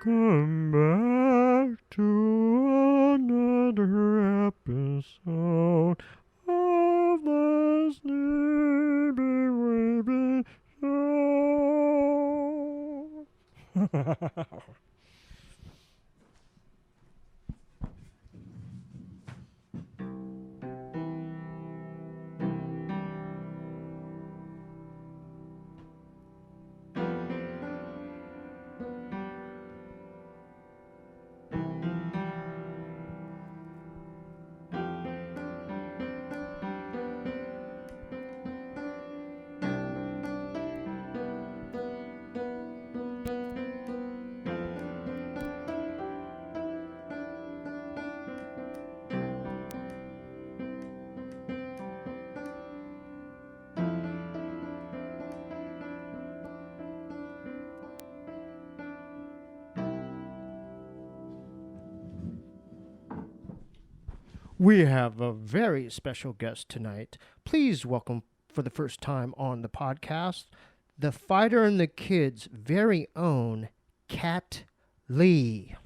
Welcome back to another episode of the Steebee Weebee Show. We have a very special guest tonight. Please welcome, for the first time on the podcast, the Fighter and the Kid's very own Cat Lee.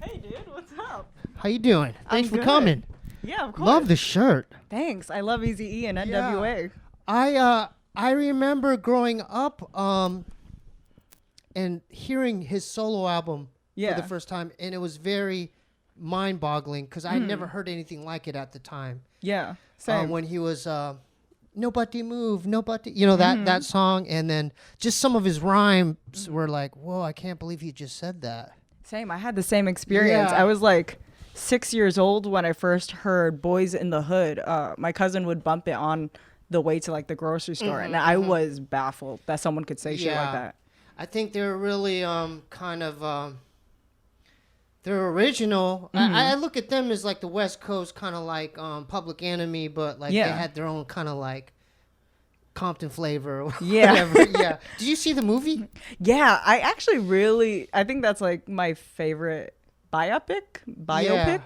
Hey, dude, what's up? How you doing? Thanks for good. coming. Yeah, of course. Love the shirt. Thanks. I love Eazy-E and NWA. I remember growing up and hearing his solo album for the first time, and it was very mind-boggling because I had never heard anything like it at the time. Yeah, same. When he was Nobody Move, Nobody, you know, that song, and then just some of his rhymes were like, whoa, I can't believe he just said that. Same. I had the same experience. Yeah. I was like 6 years old when I first heard Boys in the Hood. My cousin would bump it on the way to like the grocery store, and I was baffled that someone could say shit like that. I think they're really kind of they're original. I look at them as like the West Coast, kind of like Public Enemy, but like they had their own kind of like Compton flavor or whatever. Yeah. Did you see the movie? Yeah, I actually I think that's like my favorite biopic. Biopic.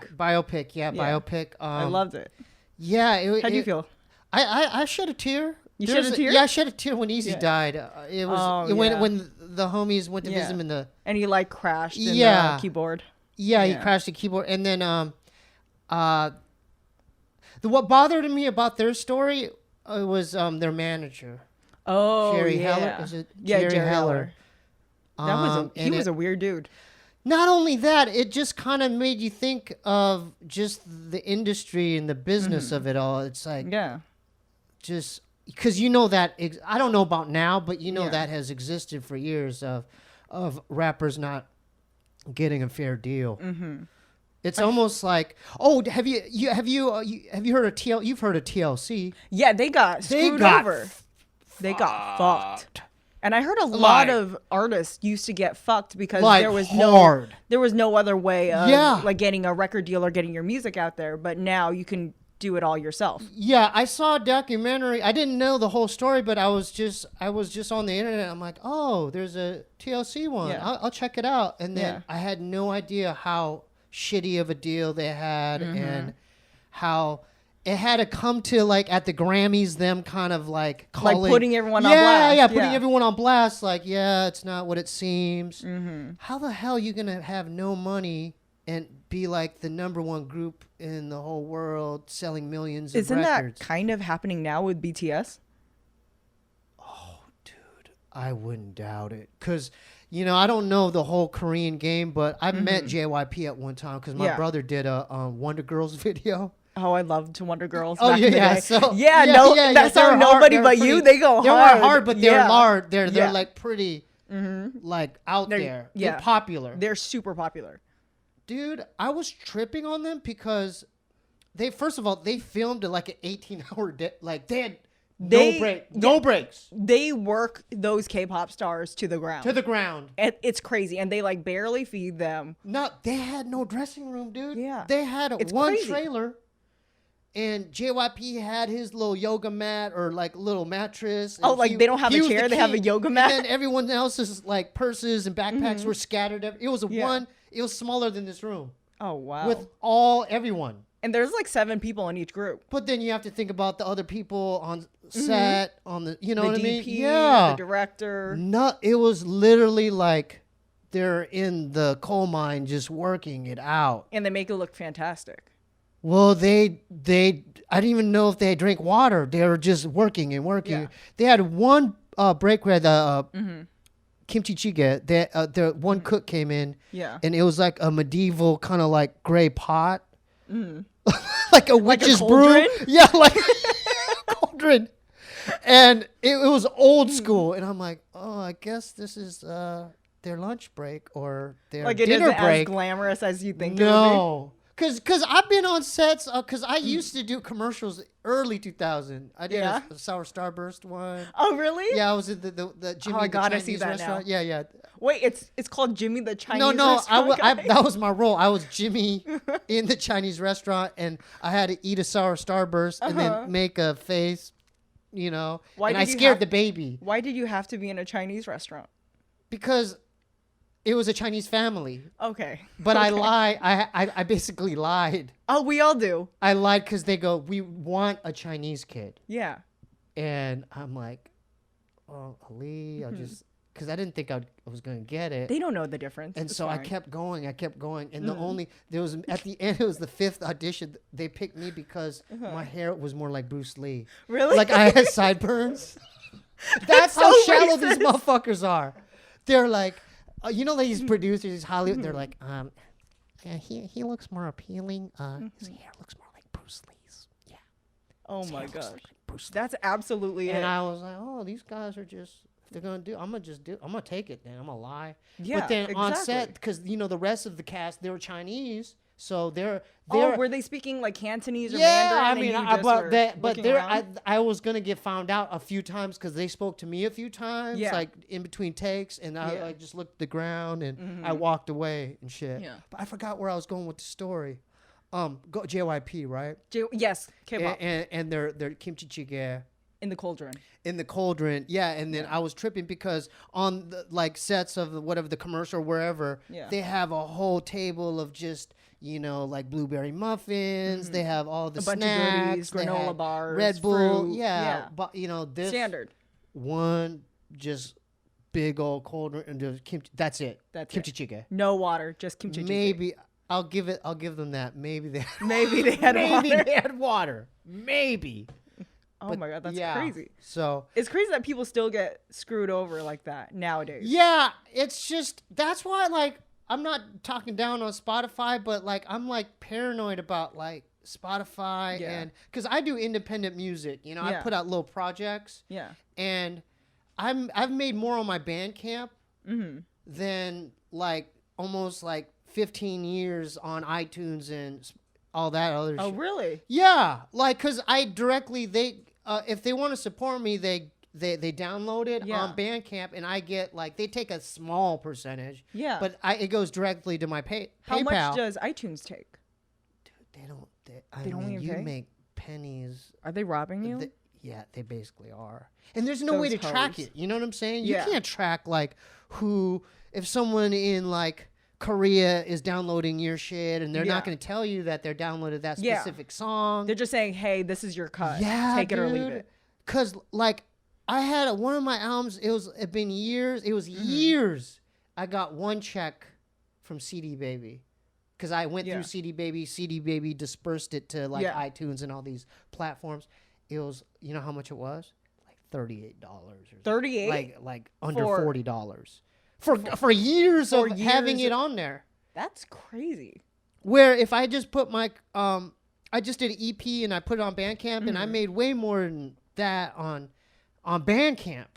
I loved it. Yeah. How'd you feel? I shed a tear. You shed a tear? Yeah, I shed a tear when Easy died. It was when the homies went to visit him in the... And he like crashed in the keyboard. Yeah, he crashed the keyboard. And then what bothered me about their story was their manager. Oh, Jerry yeah. Heller. Is it Jerry Heller. He was it, a weird dude. Not only that, it just kind of made you think of just the industry and the business of it all. It's like... Yeah. Just... Because you know that... I don't know about now, but you know that has existed for years of rappers not getting a fair deal. It's almost like, have you heard of TL? You've heard of TLC? Yeah, they got screwed over. They got fucked. And I heard a lot of artists used to get fucked because there was no other way of like getting a record deal or getting your music out there. But now you can do it all yourself. Yeah, I saw a documentary. I didn't know the whole story, but I was just on the internet. I'm like, oh, there's a TLC one. Yeah. I'll check it out. And then I had no idea how shitty of a deal they had and how it had to come to like at the Grammys, them kind of like calling, like putting everyone on blast. Yeah, putting everyone on blast. Like, it's not what it seems. How the hell are you gonna have no money and be like the number one group in the whole world selling millions of records? Isn't that kind of happening now with BTS? Oh, dude, I wouldn't doubt it. Because, I don't know the whole Korean game, but I met JYP at one time because my brother did a Wonder Girls video. Oh, I loved Wonder Girls. Oh, back in the day. So, that's our Nobody But You. They go hard. They're hard, but they're large. They're like pretty, like out there. Yeah. They're popular. They're super popular. Dude, I was tripping on them because first of all, they filmed like an 18-hour day. Like they had no breaks. They work those K-pop stars to the ground. And it's crazy. And they like barely feed them. No, they had no dressing room, dude. Yeah. They had one trailer. And JYP had his little yoga mat or like little mattress. Oh, like they don't have a chair, they have a yoga mat. And then everyone else's like purses and backpacks were scattered. It was it was smaller than this room. Oh, wow. With everyone. And there's like 7 people in each group. But then you have to think about the other people set on the, you know what I mean? DP, Yeah. the director. No, it was literally like they're in the coal mine just working it out. And they make it look fantastic. Well, I didn't even know if they drank water. They were just working and working. Yeah. They had one break where the kimchi jjigae, the one cook came in. Yeah. And it was like a medieval kind of like gray pot. Like a witch's brew. Yeah, like cauldron. And it was old school. And I'm like, oh, I guess this is their lunch break or their like dinner break. Like it isn't as glamorous as you think it would be? Because I've been on sets, because I used to do commercials early 2000. I did a Sour Starburst one. Oh, really? Yeah, I was at the Jimmy the Chinese restaurant. Now. Yeah. Wait, it's called Jimmy the Chinese restaurant? No, that was my role. I was Jimmy in the Chinese restaurant, and I had to eat a Sour Starburst and then make a face, you know. And I scared the baby. Why did you have to be in a Chinese restaurant? Because it was a Chinese family. Okay. But I lie. I basically lied. Oh, we all do. I lied because they go, we want a Chinese kid. Yeah. And I'm like, oh, Ali, I'll just, because I didn't think I was going to get it. They don't know the difference. And so I kept going. And there was, at the end, it was the 5th audition. They picked me because my hair was more like Bruce Lee. Really? Like I had sideburns. That's how shallow these motherfuckers are. They're like, you know, like these producers, these Hollywood, they're like, yeah, he looks more appealing. His hair looks more like Bruce Lee's. Yeah. Oh my gosh. Like that's absolutely it. And I was like, oh, these guys are just, if they're going to do, I'm going to take it then. I'm going to lie. Yeah, but then on set, because, you know, the rest of the cast, they were Chinese. So they're were they speaking like Cantonese or Mandarin? I was gonna get found out a few times because they spoke to me a few times, like in between takes, and I just looked at the ground and I walked away and shit. Yeah. But I forgot where I was going with the story. JYP, right? Yes, K-pop. And their kimchi jjigae. In the cauldron. Yeah. And then I was tripping because on the like sets of whatever the commercial or wherever, they have a whole table of just, you know, like blueberry muffins. They have all the snacks, bunch of goodies, granola bars, Red Bull. fruit. Yeah. But you know, this standard one just big old cauldron and just kimchi. That's it. Kimchi jjigae. No water, just kimchi jjigae. Maybe I'll give them that. Maybe they had water. Maybe. Oh my God, that's crazy. So it's crazy that people still get screwed over like that nowadays. Yeah, it's just, that's why, like, I'm not talking down on Spotify, but like I'm like paranoid about like Spotify and because I do independent music, you know, I put out little projects. Yeah. And I've made more on my Bandcamp than like almost like 15 years on iTunes and all that other shit. Oh, really? Yeah. Like, cause I directly, if they want to support me, they download it on Bandcamp, and I get like, they take a small percentage. Yeah. But it goes directly to my PayPal. How much does iTunes take? Dude, they don't even pay? Make pennies. Are they robbing you? Yeah, they basically are. And there's no way to track it. You know what I'm saying? You can't track like if someone in like Korea is downloading your shit, and they're not going to tell you that they're downloaded that specific song. They're just saying, hey, this is your cut. Yeah, take it or leave it. Because like I had one of my albums, it'd been years. It was years. I got one check from CD Baby. Because I went through CD Baby. CD Baby dispersed it to like iTunes and all these platforms. It was, you know how much it was? Like $38. $38? Like under $40. For years of having it on there. That's crazy. Where if I just put my, I just did an EP and I put it on Bandcamp and I made way more than that on Bandcamp.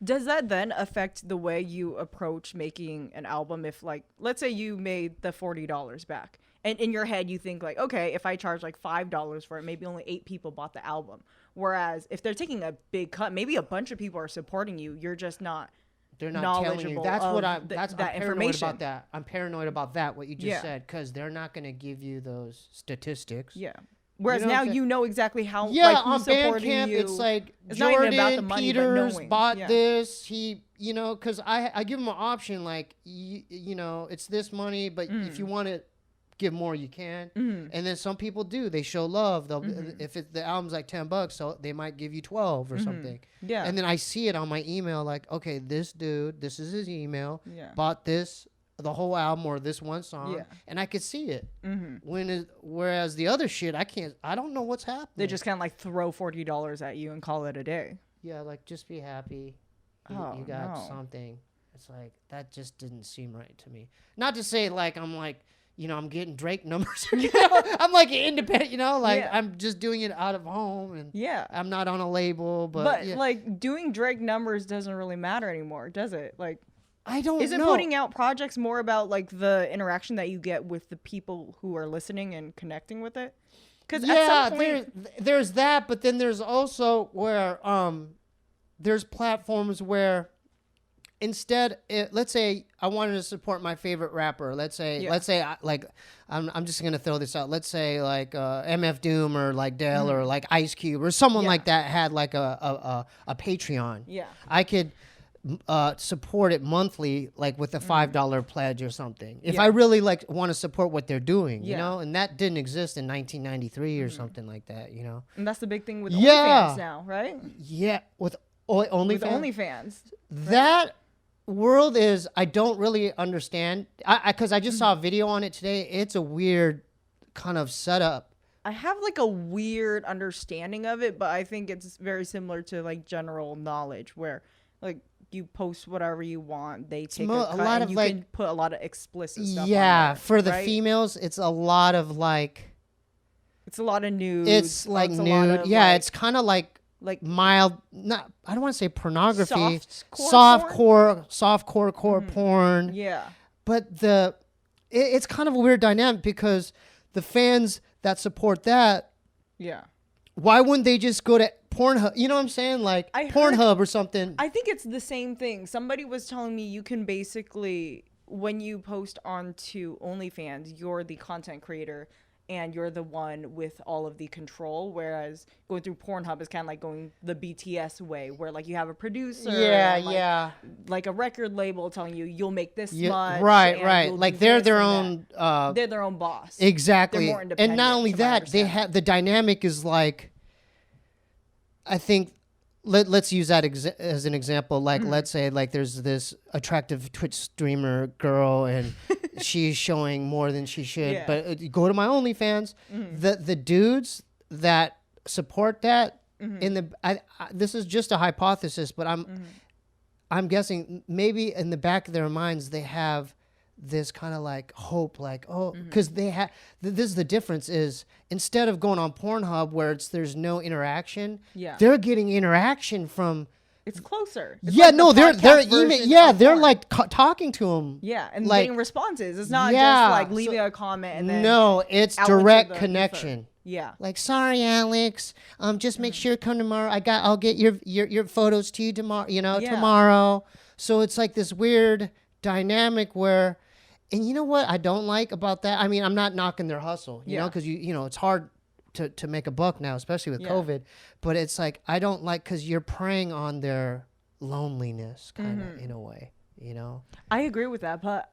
Does that then affect the way you approach making an album? If like, let's say you made the $40 back and in your head you think like, okay, if I charge like $5 for it, maybe only 8 people bought the album. Whereas if they're taking a big cut, maybe a bunch of people are supporting you. You're just not. They're not telling you. That's what I'm paranoid about that. I'm paranoid about that, what you just said, because they're not going to give you those statistics. Yeah. Whereas now you know exactly how. Yeah, like, on Bandcamp, it's like it's Jordan Peters bought this. He, you know, because I give him an option, like, you know, it's this money, but if you want to give more you can. And then some people do. They show love. They'll if the album's like $10, so they might give you 12 or something. Yeah. And then I see it on my email like, okay, this dude, this is his email, bought this, the whole album or this one song, and I could see it. Whereas the other shit, I don't know what's happening. They just kind of like throw $40 at you and call it a day. Yeah, like just be happy. You got something. It's like that just didn't seem right to me. Not to say like I'm like, I'm getting Drake numbers. I'm like independent, like I'm just doing it out of home and I'm not on a label. But like doing Drake numbers doesn't really matter anymore, does it? Like I don't know. Isn't putting out projects more about like the interaction that you get with the people who are listening and connecting with it? Because at some point there's that, but then there's also where there's platforms where instead, let's say I wanted to support my favorite rapper. Let's say I'm just gonna throw this out. Let's say like MF Doom or like Dell or like Ice Cube or someone like that had like a Patreon. Yeah, I could support it monthly, like with a $5 pledge or something. If I really like want to support what they're doing, and that didn't exist in 1993 or something like that, And that's the big thing with OnlyFans now, right? Yeah, with OnlyFans. That world is, I don't really understand. Because I just saw a video on it today. It's a weird kind of setup. I have like a weird understanding of it, but I think it's very similar to like general knowledge where like you post whatever you want, they take a cut, and you can put a lot of explicit stuff on there, for the females, it's a lot of like... It's a lot of nude. It's like nude. It's kind of like mild, I don't want to say pornography. Softcore porn. Yeah. But it's kind of a weird dynamic because the fans that support that... Yeah. Why wouldn't they just go to Pornhub? You know what I'm saying? Like Pornhub or something. I think it's the same thing. Somebody was telling me you can basically, when you post onto OnlyFans, you're the content creator and you're the one with all of the control. Whereas going through Pornhub is kind of like going the BTS way, where like you have a producer, like a record label telling you you'll make this much, right. Like they're their own. They're their own boss. Exactly. They're more independent, and not only that, they have the dynamic is like. I think. Let's use that as an example. Like, let's say like there's this attractive Twitch streamer girl and she's showing more than she should. Yeah. But go to my OnlyFans. The dudes that support that this is just a hypothesis, but I'm guessing maybe in the back of their minds they have this kind of like hope, like because they have this is the difference is instead of going on Pornhub where there's no interaction, they're getting interaction from. It's closer. It's they're email. They're like talking to them. Yeah, and like, getting responses. It's not just like leaving a comment and then it's direct connection. Yeah. Like, sorry, Alex. Just make sure come tomorrow. I'll get your photos to you tomorrow. Tomorrow. So it's like this weird dynamic where. And you know what I don't like about that? I mean, I'm not knocking their hustle, you know, because it's hard to make a buck now, especially with COVID. But it's like I don't like because you're preying on their loneliness, kind of in a way, I agree with that, but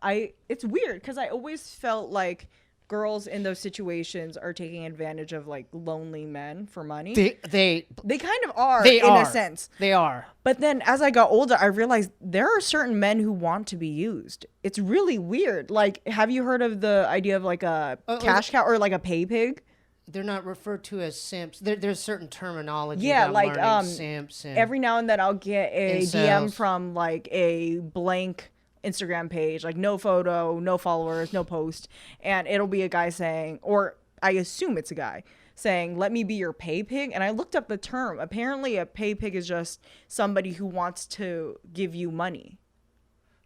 it's weird because I always felt like girls in those situations are taking advantage of like lonely men for money. They kind of are in a sense. They are. But then as I got older, I realized there are certain men who want to be used. It's really weird. Like, have you heard of the idea of like a cash cow or like a pay pig? They're not referred to as simps. There's certain terminology. Yeah, like simps. And every now and then I'll get a DM from like a blank Instagram page, like no photo, no followers, no post, and it'll be a guy saying, or I assume it's a guy saying, let me be your pay pig. And I looked up the term. Apparently a pay pig is just somebody who wants to give you money.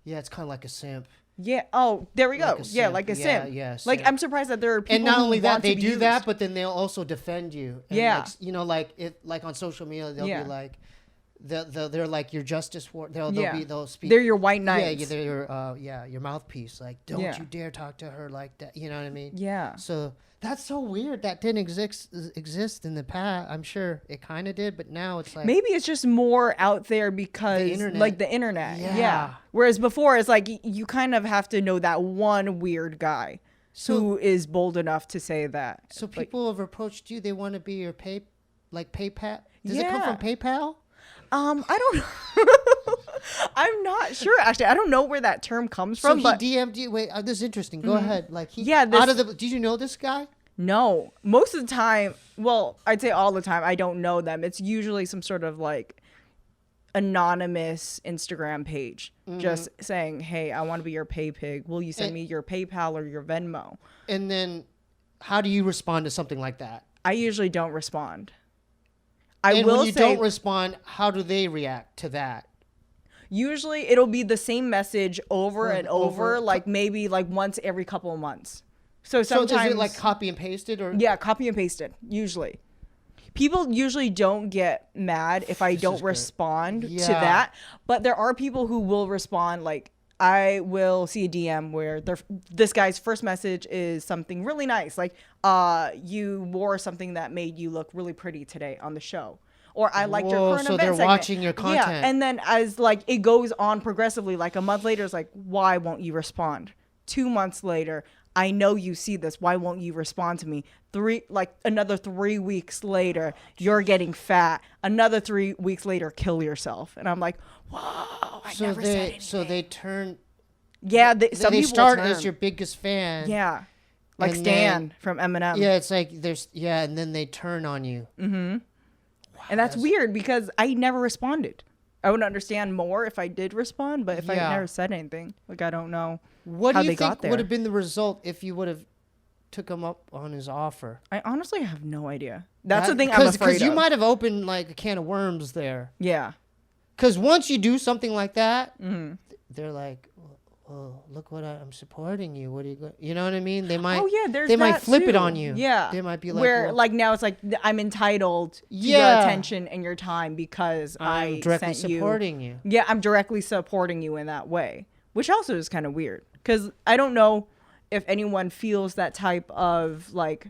Yeah, it's kind of like a simp. Yeah. Oh, there we go. Yeah, like a simp. Yeah, like I'm surprised that there are people. And not only that, they do used. that, but then they'll also defend you. And like on social media, they'll be like. They're like your justice war. They'll speak. They're your white knights. Yeah, they're your mouthpiece. Like, don't you dare talk to her like that. You know what I mean? Yeah. So that's so weird. That didn't exist in the past. I'm sure it kind of did, but now it's like maybe it's just more out there because the internet. Yeah. Whereas before, it's like you kind of have to know that one weird guy. who is bold enough to say that. So people have approached you. They want to be your PayPal. Does it come from PayPal? I don't know. I'm not sure. Actually, I don't know where that term comes from. So he DM'd you. Wait, this is interesting. Go ahead. Like did you know this guy? No. Most of the time, well, I'd say all the time, I don't know them. It's usually some sort of like anonymous Instagram page just saying, hey, I want to be your pay pig. Will you send me your PayPal or your Venmo? And then how do you respond to something like that? I usually don't respond. When you don't respond, how do they react to that? Usually it'll be the same message over and over, like maybe like once every couple of months. So sometimes is it like copy and pasted or? Yeah, copy and pasted, usually. People usually don't get mad if I don't respond to that. But there are people who will respond. Like, I will see a DM where this guy's first message is something really nice. Like, you wore something that made you look really pretty today on the show. Or I liked your current event segment. So they're watching your content. Yeah, and then as like it goes on progressively, like a month later, it's like, why won't you respond? 2 months later, I know you see this. Why won't you respond to me? Another 3 weeks later, you're getting fat. Another 3 weeks later, kill yourself. And I'm like, whoa, I never said anything. So they turn. Yeah, they start as your biggest fan. Yeah, like Stan from Eminem. Yeah, it's like and then they turn on you. Mm-hmm. Wow, and that's weird because I never responded. I would understand more if I did respond, but if I never said anything, like I don't know. What do you think would have been the result if you would have took him up on his offer? I honestly have no idea. That's the thing I'm afraid of. Because you might have opened like a can of worms there. Yeah. Because once you do something like that, they're like, "Oh, look what I'm supporting you. What do you? You know what I mean? They might. Oh yeah, they might flip it on you. Yeah. They might be like, where like now it's like I'm entitled to your attention and your time because I'm directly supporting you. Yeah, I'm directly supporting you in that way, which also is kind of weird. Because I don't know if anyone feels that type of like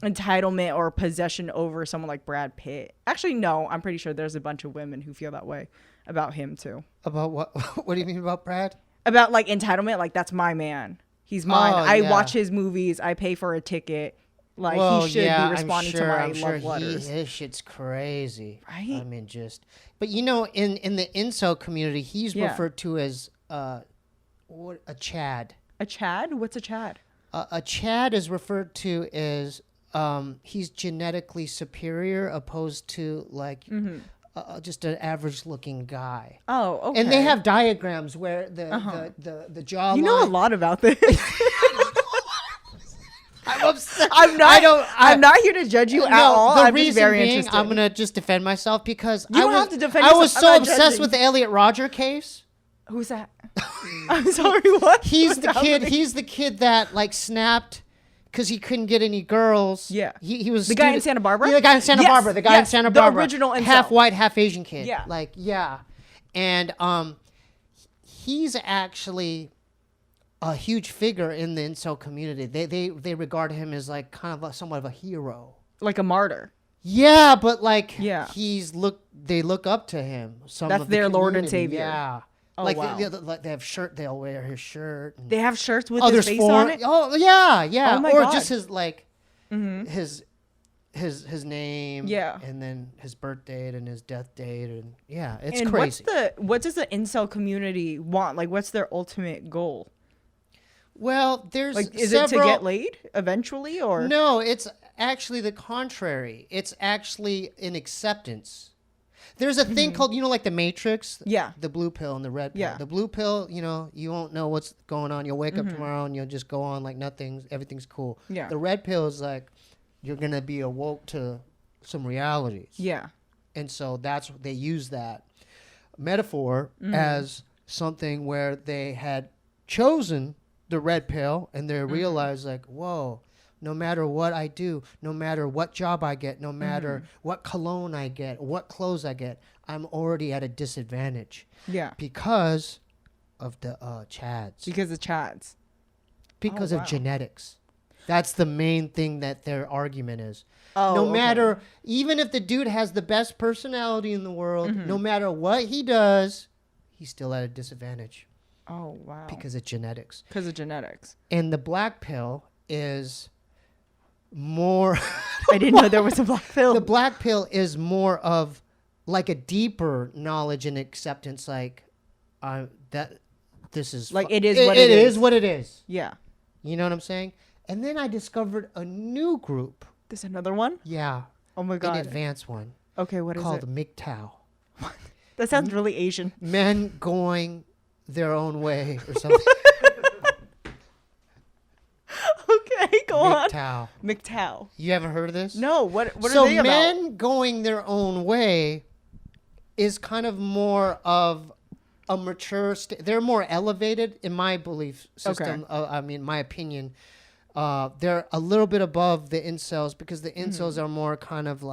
entitlement or possession over someone like Brad Pitt. Actually, no, I'm pretty sure there's a bunch of women who feel that way about him too. About what? What do you mean about Brad? About like entitlement, like that's my man. He's mine. I watch his movies. I pay for a ticket. Like he should be responding to my love letters. His shit's crazy. Right? I mean, but you know, in the incel community, he's referred to as a Chad. A Chad? What's a Chad? A Chad is referred to as he's genetically superior opposed to like just an average looking guy. Oh, okay. And they have diagrams where the jawline. You know a lot about this. I'm upset. I'm not here to judge you at all. The I'm reason just very being, interested. I'm gonna just defend myself because you don't have to defend I yourself. was so obsessed with the Elliot Roger case. Who's that? I'm sorry, what? He's the kid that like snapped because he couldn't get any girls. Yeah. He was the guy in Santa Barbara? Yeah, the guy in Santa Barbara. The guy in Santa Barbara. The original incel. Half white, half Asian kid. Yeah. Like, yeah. And he's actually a huge figure in the incel community. They regard him as like kind of somewhat of a hero. Like a martyr. Yeah, but like they look up to him. That's their Lord and Savior. Yeah. Oh, like wow. they have shirt. They'll wear his shirt. They have shirts with his face on it. Oh yeah. Oh my or God. just his like his name. Yeah. And then his birth date and his death date and it's and crazy. What does the incel community want? Like, what's their ultimate goal? Well, there's like, is it to get laid eventually, or no? It's actually the contrary. It's actually an acceptance. There's a thing called, like the Matrix. Yeah. The blue pill and the red pill. Yeah. The blue pill, you won't know what's going on. You'll wake up tomorrow and you'll just go on like everything's cool. Yeah. The red pill is like you're going to be awoke to some realities. Yeah. And so they use that metaphor as something where they had chosen the red pill and they realized like, whoa, no matter what I do, no matter what job I get, no matter what cologne I get, what clothes I get, I'm already at a disadvantage. Yeah. Because of the Chads. Because of Chads. Because of genetics. That's the main thing that their argument is. Oh, no matter, even if the dude has the best personality in the world, no matter what he does, he's still at a disadvantage. Oh, wow. Because of genetics. And the black pill is more... I didn't know there was a black pill. The black pill is more of like a deeper knowledge and acceptance, like that this is... Like it is what it is. It is what it is. Yeah. You know what I'm saying? And then I discovered a new group. There's another one? Yeah. Oh my God. An advanced one. Okay, what is it? Called MGTOW. That sounds really Asian. Men going their own way or something. Okay, go on. MGTOW. You haven't heard of this? No. What are they about? So men going their own way is kind of more of a mature... they're more elevated in my belief system. Okay. My opinion. They're a little bit above the incels because the incels are more kind of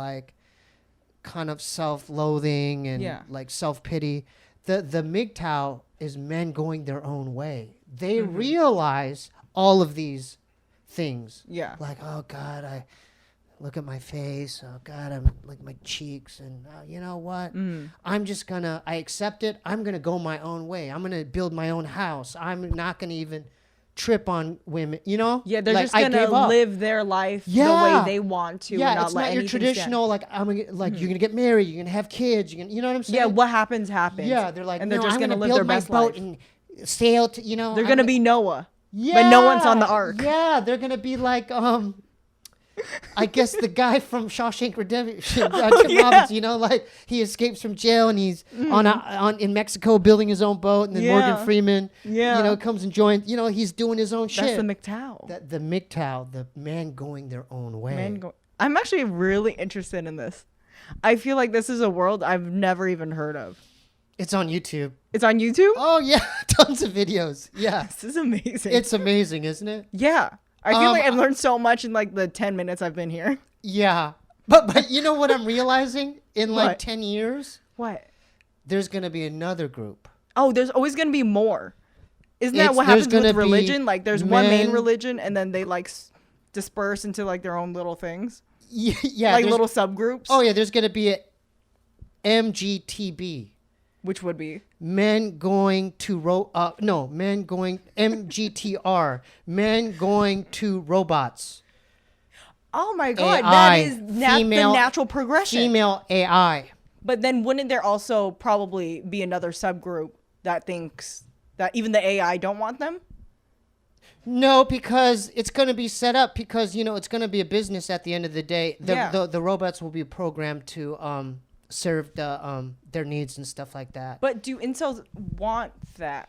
self-loathing and like self-pity. The MGTOW is men going their own way. They realize all of these things. Yeah. Like, oh God, I look at my face. Oh God, I'm like my cheeks. And you know what? I'm just I accept it. I'm going to go my own way. I'm going to build my own house. I'm not going to even trip on women, you know? Yeah, they're just gonna live their life the way they want to. Yeah, and not it's let not your traditional you're gonna get married, you're gonna have kids, you know what I'm saying? Yeah, what happens. Yeah, they're like, and they're just gonna live their best life and sail to, They're gonna be Noah. Yeah, but no one's on the ark. Yeah, they're gonna be like I guess the guy from Shawshank Redemption, Tim Robbins, like he escapes from jail and he's in Mexico building his own boat, and then Morgan Freeman, comes and joins. He's doing his own shit. That's the MGTOW. The MGTOW, the man going their own way. I'm actually really interested in this. I feel like this is a world I've never even heard of. It's on YouTube. It's on YouTube? Oh yeah, tons of videos. Yeah, this is amazing. It's amazing, isn't it? Yeah. I feel like I've learned so much in like the 10 minutes I've been here. Yeah. But you know what I'm realizing in like 10 years? What? There's going to be another group. Oh, there's always going to be more. Isn't that what happens with religion? Like there's one main religion and then they like disperse into like their own little things. Yeah. Like little subgroups. Oh yeah, there's going to be a MGTB. Which would be? Men going to MGTR. Men going to robots. Oh my God, that is the natural progression. Female AI. But then wouldn't there also probably be another subgroup that thinks that even the AI don't want them? No, because it's going to be set up because, it's going to be a business at the end of the day. The robots will be programmed to... serve their needs and stuff like that. But do incels want that?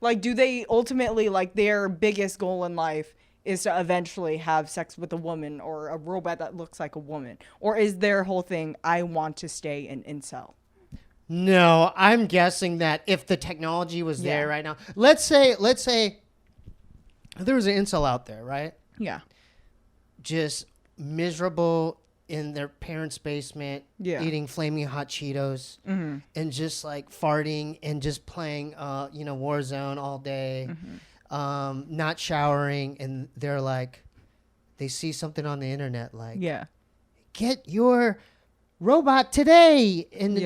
Like, do they ultimately, like, their biggest goal in life is to eventually have sex with a woman or a robot that looks like a woman? Or is their whole thing, I want to stay an incel? No, I'm guessing that if the technology was there right now, let's say there was an incel out there, right? Yeah. Just miserable in their parents' basement, eating flaming hot Cheetos, and just like farting and just playing, Warzone all day, not showering, and they're like, they see something on the internet like, get your robot today, and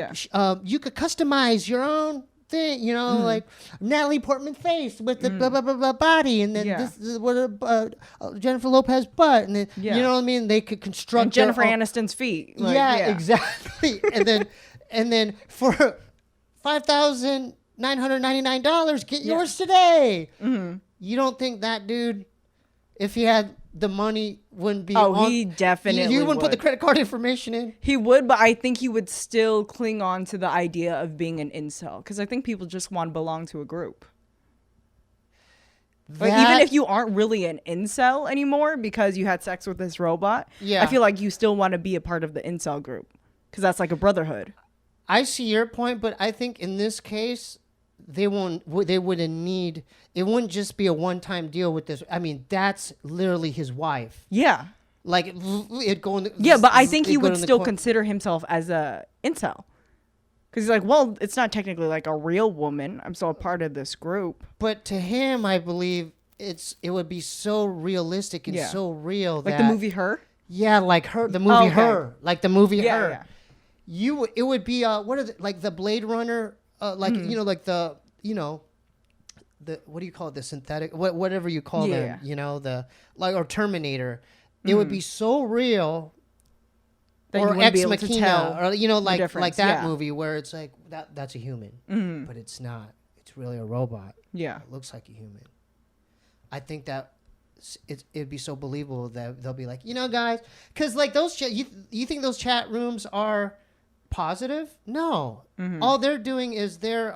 you could customize your own thing, like Natalie Portman face with the blah blah blah blah body, and then this is what Jennifer Lopez butt, and then you know what I mean. They could construct and Jennifer Aniston's feet. Like, exactly. and then for $5,999, get yours today. You don't think that dude, if he had the money, wouldn't be? He definitely. He wouldn't put the credit card information in. He would, but I think he would still cling on to the idea of being an incel because I think people just want to belong to a group. But even if you aren't really an incel anymore because you had sex with this robot, I feel like you still want to be a part of the incel group because that's like a brotherhood. I see your point, but I think in this case, they wouldn't need, it wouldn't just be a one-time deal with this. I mean, that's literally his wife. Yeah. Like it going. Yeah, but I think he would still consider himself as a incel. Because he's like, well, it's not technically like a real woman. I'm still a part of this group. But to him, I believe it would be so realistic and so real. Like the movie Her? Yeah, like Her, the movie Her. Like the movie Her. Yeah. It would be, what is it, like the Blade Runner, like, like the what do you call it? The synthetic, whatever you call them, or Terminator. It would be so real. Or Ex Machina, or like that movie where it's like that's a human, but it's not. It's really a robot. Yeah, it looks like a human. I think that it'd be so believable that they'll be like, guys, because like those you think those chat rooms are positive? No, all they're doing is they're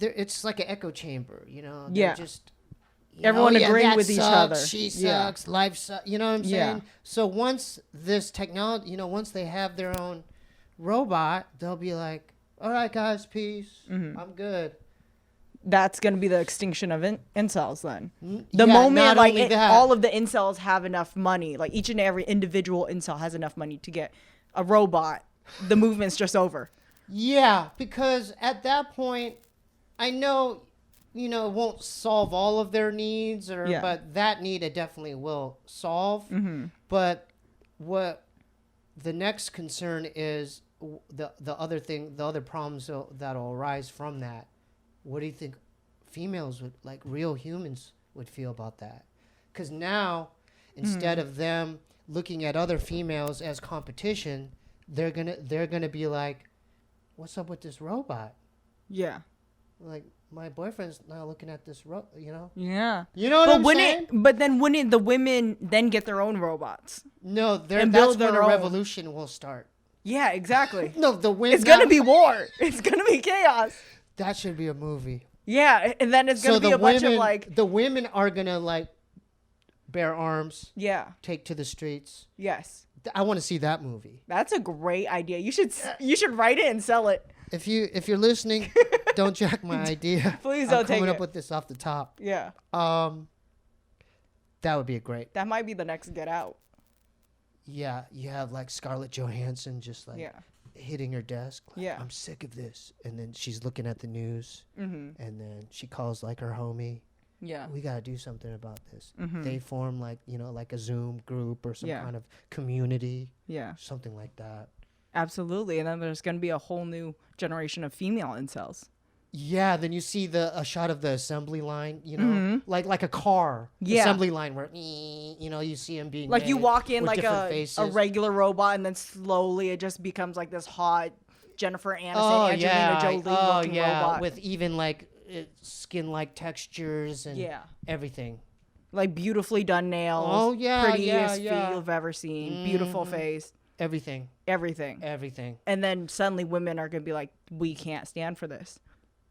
it's like an echo chamber, They're just. Everyone agreeing with each other. She sucks. Life sucks. You know what I'm saying? So once this technology, once they have their own robot, they'll be like, all right, guys, peace. I'm good. That's going to be the extinction of incels then. The moment like all of the incels have enough money, like each and every individual incel has enough money to get a robot, the movement's just over. Yeah, because at that point, I know... it won't solve all of their needs, but that need it definitely will solve. But what the next concern is the other problems that'll arise from that. What do you think females would, like real humans, would feel about that? Because now, instead of them looking at other females as competition, they're gonna be like, "What's up with this robot?" Yeah, like. My boyfriend's not looking at this, Yeah. You know what I'm saying? But then wouldn't the women then get their own robots? No, that's when a revolution will start. Yeah, exactly. No, the women. It's going to be war. It's going to be chaos. That should be a movie. Yeah, and then it's going to be a bunch of like... The women are going to like bear arms. Yeah. Take to the streets. Yes. I want to see that movie. That's a great idea. You should write it and sell it. If you're listening, don't jack my idea. Please don't take it. I'm coming up with this off the top. Yeah. That would be great. That might be the next Get Out. Yeah, you have like Scarlett Johansson just like hitting her desk. Like, I'm sick of this, and then she's looking at the news, and then she calls like her homie. Yeah. We gotta do something about this. They form like like a Zoom group or some kind of community. Yeah. Something like that. Absolutely. And then there's going to be a whole new generation of female incels. Yeah. Then you see a shot of the assembly line, like a car assembly line where, you see them being like you walk in like a regular robot, and then slowly it just becomes like this hot Jennifer Aniston, Angelina Jolie looking robot. With even like skin-like textures and everything. Like beautifully done nails. Oh, yeah. Prettiest feet you've ever seen. Beautiful face. Everything. And then suddenly women are going to be like, we can't stand for this.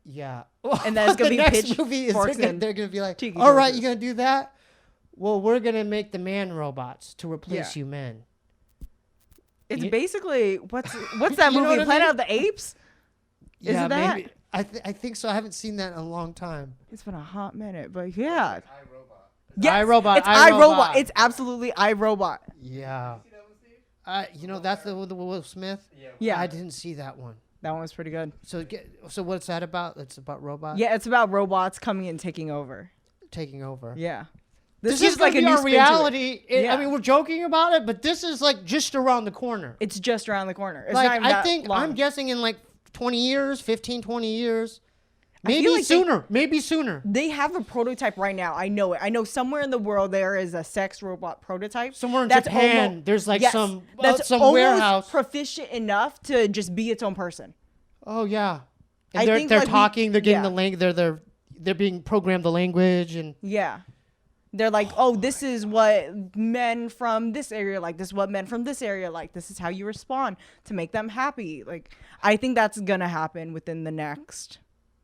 Yeah. And then it's going to be pitch movie is they're going to be like, all right, you're going to do that? Well, we're going to make the man robots to replace you men. It's basically, what's that movie? Planet of the Apes? Is it that? Maybe. I think so. I haven't seen that in a long time. It's been a hot minute, but yeah. Yes, iRobot. It's iRobot. It's absolutely iRobot. Yeah. That's the Will Smith. Yeah, I didn't see that one. That one was pretty good. So what's that about? It's about robots. Yeah, it's about robots coming and taking over. Yeah. This is like a new reality. I mean, we're joking about it, but this is like just around the corner. It's just around the corner. It's like I'm guessing in like 20 years, 20 years. Maybe sooner. They have a prototype right now. I know it. I know somewhere in the world there is a sex robot prototype. Somewhere in Japan, there's like some warehouse proficient enough to just be its own person. Oh yeah, and they're talking. They're getting the language. They're being programmed the language and They're like, oh, this is what men from this area like. This is what men from this area like. This is how you respond to make them happy. Like, I think that's gonna happen within the next.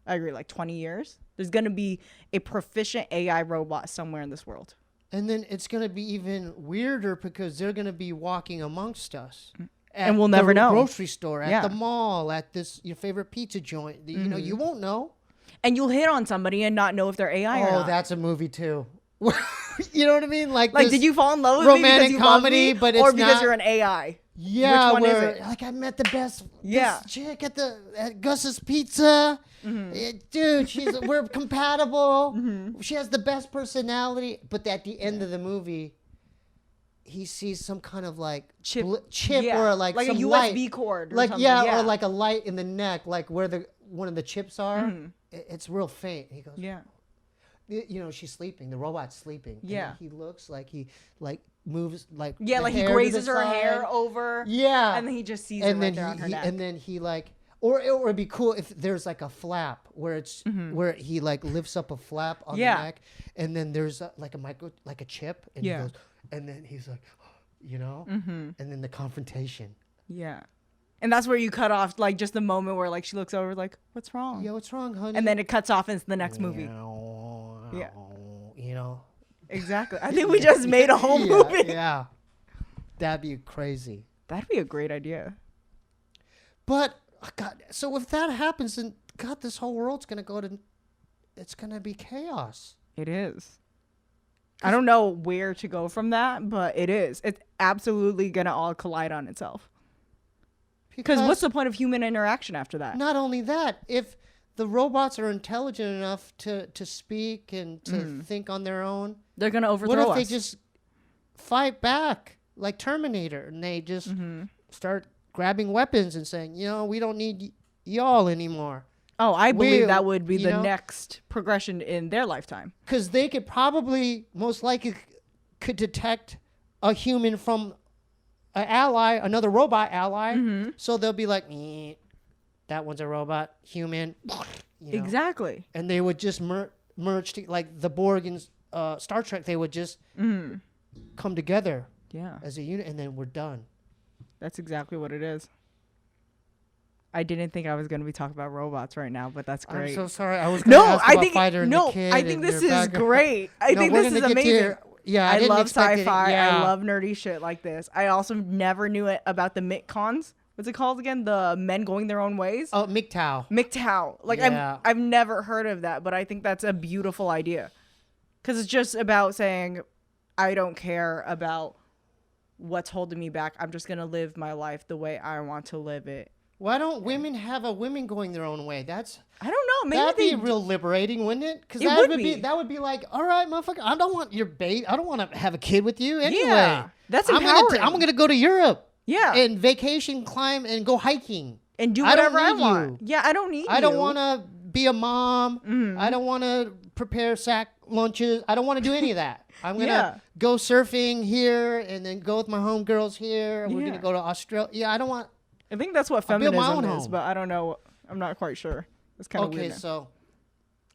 I agree, like 20 years. There's going to be a proficient AI robot somewhere in this world. And then it's going to be even weirder because they're going to be walking amongst us. And we'll never know. At the grocery store, at the mall, at your favorite pizza joint. You won't know. And you'll hit on somebody and not know if they're AI or not. Oh, that's a movie too. You know what I mean? Like did you fall in love with me because you comedy, but it's or because you're an AI? Yeah, which one is it? Like I met the best chick at Gus's Pizza. Dude, we're compatible. She has the best personality. But at the end of the movie, he sees some kind of like chip or like some a USB cord, or like something. or like a light in the neck, like where one of the chips are, it's real faint. He goes, yeah. You know, she's sleeping. The robot's sleeping. Yeah. And he looks like he like moves like like he grazes her hair over. Yeah. And then he just sees it right there on her neck. And then he like, or it would be cool if there's like a flap where it's where he like lifts up a flap on the neck, and then there's like a chip, and he goes, and then he's like, you know, and then the confrontation. Yeah. And that's where you cut off, like, just the moment where, like, she looks over, like, what's wrong? Yeah, what's wrong, honey? And then it cuts off into the next movie. Yeah. You know? Exactly. I think we just made a whole movie. Yeah. That'd be crazy. That'd be a great idea. But, God, so if that happens, then, God, this whole world's going to it's going to be chaos. It is. I don't know where to go from that, but it is. It's absolutely going to all collide on itself. Because what's the point of human interaction after that? Not only that, if the robots are intelligent enough to speak and to think on their own, they're going to overthrow us. What if they just fight back like Terminator and they just start grabbing weapons and saying, you know, we don't need y'all anymore? Oh, I believe that would be the next progression in their lifetime. Because they could probably, most likely, could detect a human from an ally, another robot ally. So they'll be like, that one's a robot, human. You know? Exactly. And they would just merge, like the Borg in Star Trek, they would just come together as a unit, and then we're done. That's exactly what it is. I didn't think I was going to be talking about robots right now, but that's great. I'm so sorry. I was going to ask about Fighter and the Kid. I think this is great. I think this is amazing. I love sci-fi. I love nerdy shit like this. I also never knew it about the McCons. What's it called again? The men going their own ways? Oh, MGTOW. MGTOW. Like, I've never heard of that, but I think that's a beautiful idea. Because it's just about saying, I don't care about what's holding me back. I'm just going to live my life the way I want to live it. Why don't women have a women going their own way? I don't know. Maybe that'd be real liberating, wouldn't it? Because that would be like, all right, motherfucker, I don't want your bait. I don't want to have a kid with you anyway. Yeah, that's empowering. I'm gonna go to Europe. Yeah, and vacation, climb, and go hiking, and do whatever I want. Yeah, I don't need. I don't want to be a mom. I don't want to prepare sack lunches. I don't want to do any of that. I'm gonna go surfing here, and then go with my homegirls here. We're gonna go to Australia. Yeah, I don't want. I think that's what feminism is, but I don't know. I'm not quite sure. It's kind of weird. Okay, so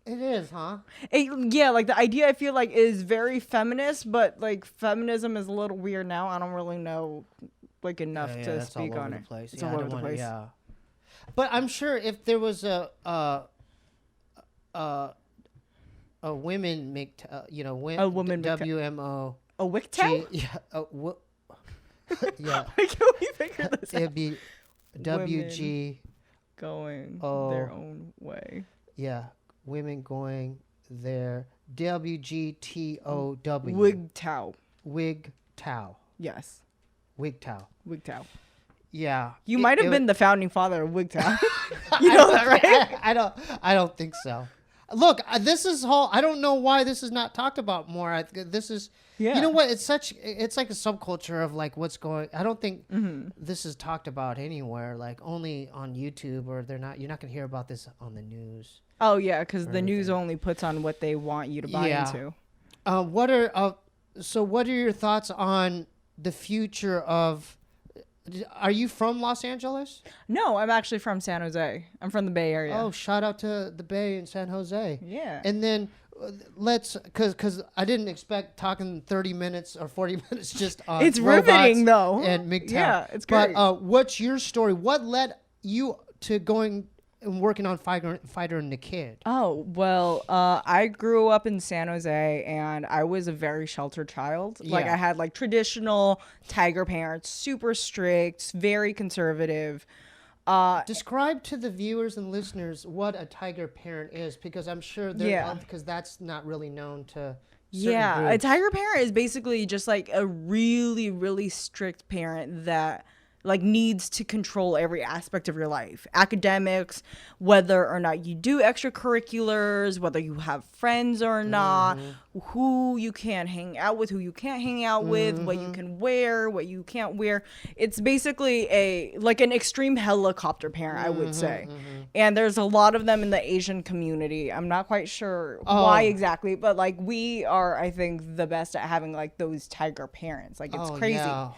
it is, huh? Like the idea I feel like is very feminist, but like feminism is a little weird now. I don't really know like enough to speak on it. It's all over the place. Yeah, but I'm sure if there was a women make a woman WMO a WICTOW? Yeah. How can we figure this out? It'd be WG going their own way. Yeah, women going their WGTOW. WIGTOW. WIGTOW. Yes. WIGTOW. WIGTOW. Yeah. You might have been the founding father of WIGTOW. You know that, right? I don't think so. Look, this is whole. I don't know why this is not talked about more. This is. Yeah. You know what? It's like a subculture of like what's going. I don't think this is talked about anywhere. Like only on YouTube, or you're not going to hear about this on the news. Oh yeah, because the news only puts on what they want you to buy into. What are your thoughts on the future of? Are you from Los Angeles? No, I'm actually from San Jose. I'm from the Bay Area. Oh, shout out to the Bay in San Jose. Yeah. And then because I didn't expect talking 30 minutes or 40 minutes just on it's riveting though. And MGTOW. Yeah, it's great. But what's your story? What led you to going and working on Fighter and the Kid? Oh, well, I grew up in San Jose and I was a very sheltered child. Yeah. Like I had like traditional tiger parents, super strict, very conservative. Describe to the viewers and listeners what a tiger parent is, because I'm sure because that's not really known to certain groups. A tiger parent is basically just like a really, really strict parent that like needs to control every aspect of your life. Academics, whether or not you do extracurriculars, whether you have friends or not, who you can hang out with, who you can't hang out with, what you can wear, what you can't wear. It's basically an extreme helicopter parent, I would say. And there's a lot of them in the Asian community. I'm not quite sure why exactly, but like we are, I think, the best at having like those tiger parents. Like it's crazy. Yeah.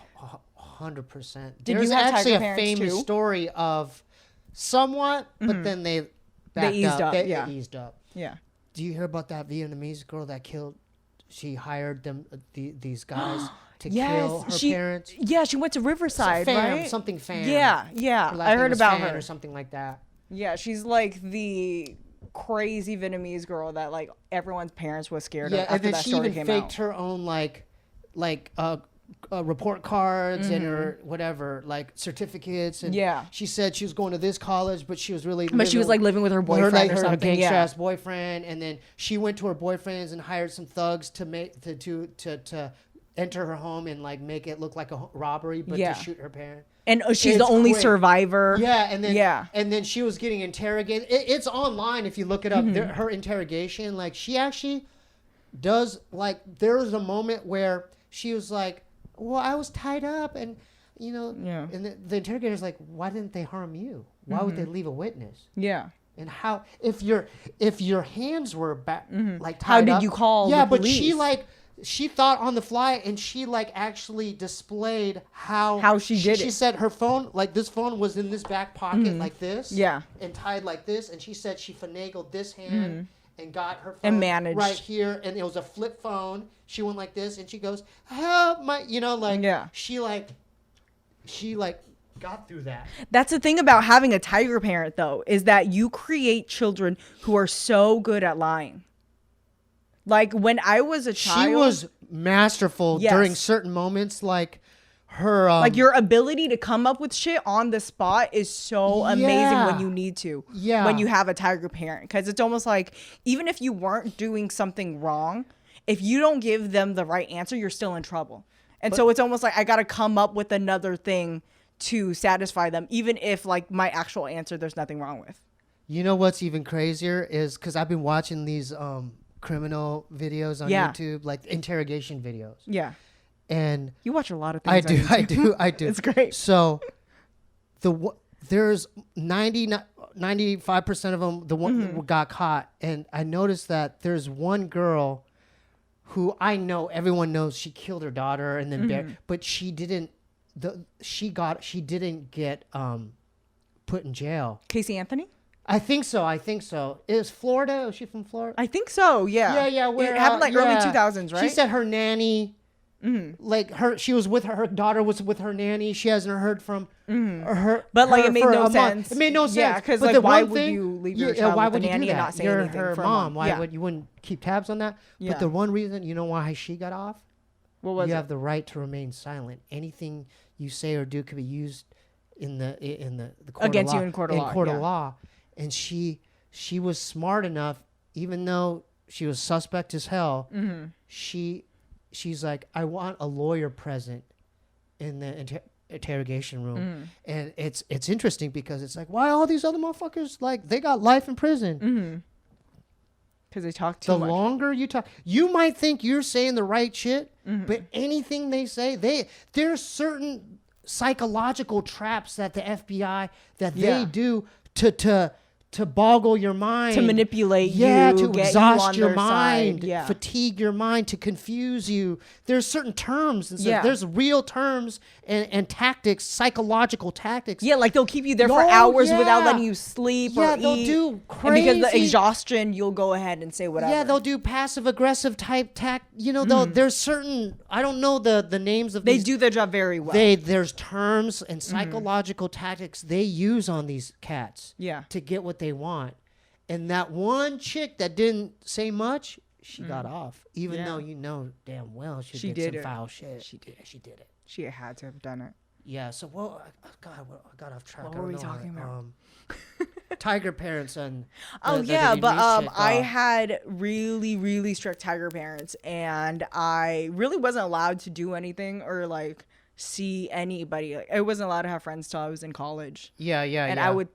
100%. Did There's you have actually tiger a famous too? story of somewhat, but then they eased up. They eased up. Yeah. Do you hear about that Vietnamese girl that killed? She hired them these guys to kill her parents. Yeah, she went to Riverside, right? Something fan. Yeah. I heard about her or something like that. Yeah, she's like the crazy Vietnamese girl that like everyone's parents was scared of. Yeah, and then she even faked her own report cards and her whatever, like certificates, and she said she was going to this college, but she was really living with her boyfriend or something, her gangster ass boyfriend, and then she went to her boyfriend's and hired some thugs to enter her home and like make it look like a robbery, but to shoot her parents. And she's the only survivor. Yeah, and then she was getting interrogated. It's online if you look it up. Her interrogation, like she actually does, like there was a moment where she was like, well, I was tied up, and and the interrogator's like, why didn't they harm you? Why would they leave a witness? Yeah. And how if your hands were back like tied how did up, you call the police? But she thought on the fly, and she like actually displayed how she did it. She said her phone, like this phone was in this back pocket like this, and tied like this, and she said she finagled this hand and got her phone and managed right here, and it was a flip phone. She went like this, and she goes, help my, she got through that. That's the thing about having a tiger parent, though, is that you create children who are so good at lying. Like when I was a child, she was masterful during certain moments, like her like your ability to come up with shit on the spot is so amazing when you need to. Yeah. When you have a tiger parent, because it's almost like even if you weren't doing something wrong, if you don't give them the right answer, you're still in trouble. And so it's almost like I got to come up with another thing to satisfy them, even if like my actual answer there's nothing wrong with. You know what's even crazier is because I've been watching these criminal videos on YouTube, like interrogation videos. Yeah. And you watch a lot of things. I do. It's great. So there's 95% of them, the one that got caught. And I noticed that there's one girl who I know everyone knows she killed her daughter and then but she didn't she didn't get put in jail. Casey Anthony? I think so. Is Florida? Was she from Florida? I think so. Yeah. Yeah. Where it happened early 2000s, right? She said her nanny, like she was with her daughter was with her nanny. She hasn't heard from her. But like it made no sense. It made no sense. Yeah, because like why would you leave your child with the nanny and not say anything? You're her mom. Why would you wouldn't keep tabs on that? Yeah. But the one reason, you know why she got off? What was it? You have the right to remain silent. Anything you say or do could be used in the court against of law, you in court of law. Of law. And she was smart enough, even though she was suspect as hell. She's like, I want a lawyer present in the interrogation room. And it's interesting because it's like, why all these other motherfuckers, like they got life in prison? Because they talk too much. The longer you talk, you might think you're saying the right shit, but anything they say, there's certain psychological traps that the FBI they do to boggle your mind, to manipulate you, to exhaust your mind, fatigue your mind, to confuse you. There's certain terms, and so there's real terms and tactics, psychological tactics. Yeah, like they'll keep you there for hours without letting you sleep or eat. They'll do crazy. And because the exhaustion, you'll go ahead and say whatever. Yeah, they'll do passive aggressive type tact. You know, there's certain, I don't know the names of these. They do their job very well. There's terms and psychological tactics they use on these cats to get what they want. And that one chick that didn't say much, she got off. Even though you know damn well she did some foul shit. She did it. She had to have done it. Yeah, so I got off track. What were we talking about? Tiger parents and I had really, really strict tiger parents, and I really wasn't allowed to do anything or like see anybody. Like, I wasn't allowed to have friends till I was in college. Yeah. And I would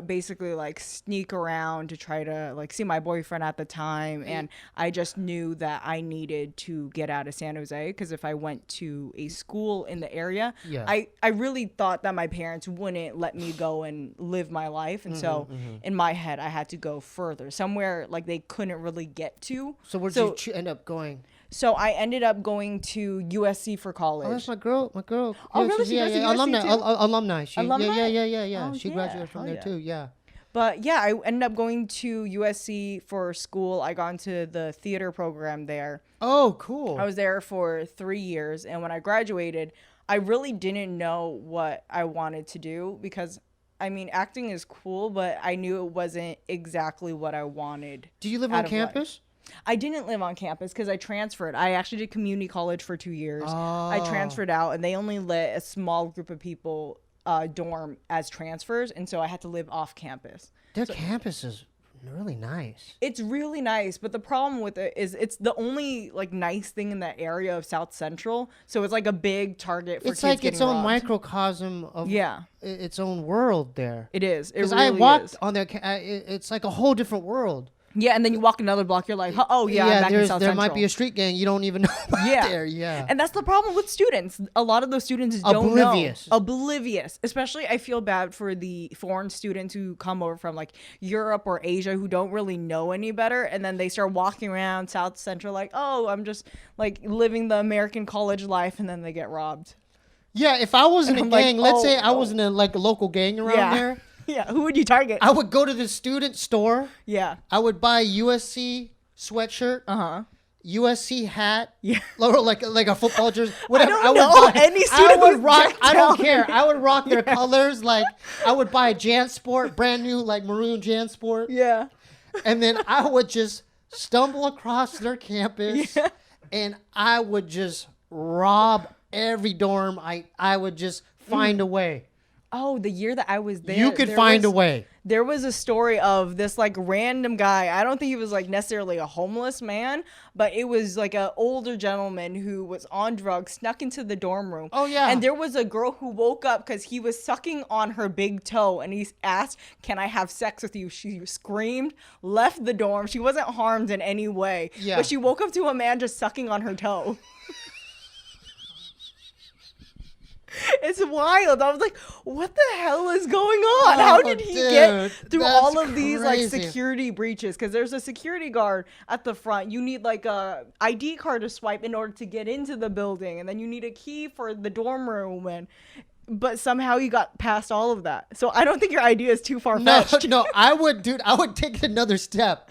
basically like sneak around to try to like see my boyfriend at the time, and I just knew that I needed to get out of San Jose, because if I went to a school in the area, I really thought that my parents wouldn't let me go and live my life, and so in my head I had to go further, somewhere like they couldn't really get to. So where'd you end up going? So I ended up going to USC for college. Oh, that's my girl. Oh, really? She goes to USC alumni. too? Alumni. Alumni? Yeah. Oh, she graduated from there too. Yeah. But yeah, I ended up going to USC for school. I got into the theater program there. Oh, cool. I was there for 3 years, and when I graduated, I really didn't know what I wanted to do, because I mean, acting is cool, but I knew it wasn't exactly what I wanted. Do you live on campus? I didn't live on campus because I transferred. I actually did community college for 2 years. I transferred out, and they only let a small group of people dorm as transfers, and so I had to live off campus. Their campus is really nice. It's really nice, but the problem with it is it's the only like nice thing in that area of South Central, so it's like a big target for kids getting robbed. It's like its own microcosm of its own world there. It is. It really is. I walked on there. It's like a whole different world. Yeah, and then you walk another block, you're like, oh, yeah, I'm back in South Central. There might be a street gang you don't even know about there. Yeah. And that's the problem with students. A lot of those students don't know. Oblivious. Especially, I feel bad for the foreign students who come over from, like, Europe or Asia who don't really know any better. And then they start walking around South Central like, oh, I'm just, like, living the American college life. And then they get robbed. Yeah, if I was in a gang, let's say I was in a local gang around there. Yeah, who would you target? I would go to the student store. Yeah. I would buy a USC sweatshirt. USC hat. Yeah. Like a football jersey. Whatever. I don't know any student I don't care. I would rock their colors. Like, I would buy a JanSport, brand new, like maroon JanSport. Yeah. And then I would just stumble across their campus. Yeah. And I would just rob every dorm. I would just find a way. Oh, the year that I was there, you could find a way. There was a story of this like random guy. I don't think he was like necessarily a homeless man, but it was like an older gentleman who was on drugs, snuck into the dorm room. Oh, yeah. And there was a girl who woke up because he was sucking on her big toe, and he asked, "Can I have sex with you?" She screamed, left the dorm. She wasn't harmed in any way, but she woke up to a man just sucking on her toe. It's wild. I was like, what the hell is going on? How did he get through all of these like security breaches? Because there's a security guard at the front. You need like a ID card to swipe in order to get into the building, and then you need a key for the dorm room, but somehow you got past all of that. So I don't think your idea is too far-fetched. No, I would take it another step.